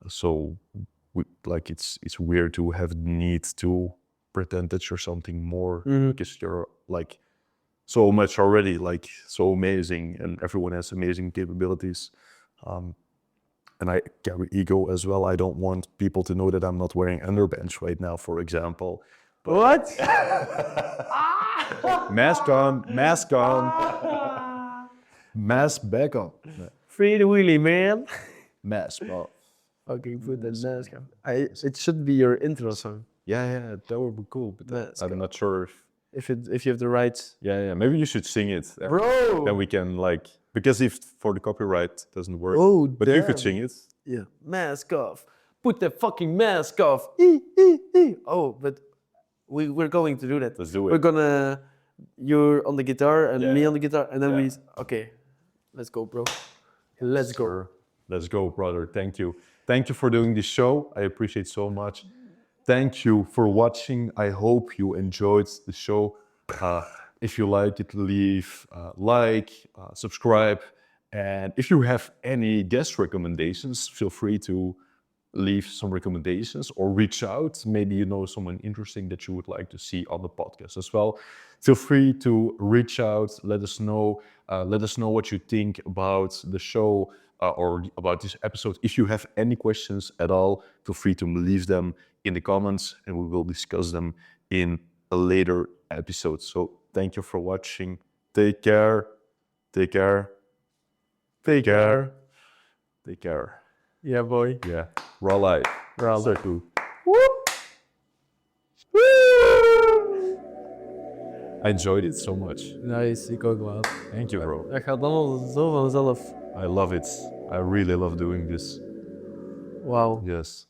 Speaker 2: so it's weird to have the need to pretend that you're something more because you're like so much already, like so amazing, and everyone has amazing capabilities. And I carry ego as well. I don't want people to know that I'm not wearing underpants right now, for example.
Speaker 1: What?
Speaker 2: Mask on, mask on, mask back on.
Speaker 1: Free the wheelie, man.
Speaker 2: Mask off.
Speaker 1: Okay, put that mask on. It should be your intro song.
Speaker 2: Yeah, that would be cool. But
Speaker 1: Mask
Speaker 2: I'm not sure if
Speaker 1: if you have the rights.
Speaker 2: Yeah, maybe you should sing it.
Speaker 1: Bro!
Speaker 2: Then we can like, because if for the copyright doesn't work.
Speaker 1: Oh,
Speaker 2: but you could
Speaker 1: damn.
Speaker 2: sing it.
Speaker 1: Yeah. Mask off. Put the fucking mask off. Oh, but we're going to do that.
Speaker 2: Let's do it.
Speaker 1: We're gonna, you're on the guitar and me
Speaker 2: Yeah.
Speaker 1: on the guitar, and then
Speaker 2: Yeah.
Speaker 1: okay, let's go, bro. Let's go.
Speaker 2: Sure. Let's go, brother. Thank you. Thank you for doing this show. I appreciate so much. Thank you for watching. I hope you enjoyed the show. If you like it, leave like, subscribe. And if you have any guest recommendations, feel free to leave some recommendations or reach out. Maybe you know someone interesting that you would like to see on the podcast as well. Feel free to reach out. Let us know. Let us know what you think about the show or about this episode. If you have any questions at all, feel free to leave them in the comments and we will discuss them in a later episode. So thank you for watching. Take care. Take care. Take care. Take care.
Speaker 1: Yeah, boy.
Speaker 2: Yeah. Raw light.
Speaker 1: Raw light.
Speaker 2: Circle.
Speaker 1: Whoop.
Speaker 2: I enjoyed it so much.
Speaker 1: Nice, ik ook wel.
Speaker 2: Thank you, bro.
Speaker 1: Dat gaat allemaal zo vanzelf.
Speaker 2: I love it. I really love doing this.
Speaker 1: Wow.
Speaker 2: Yes.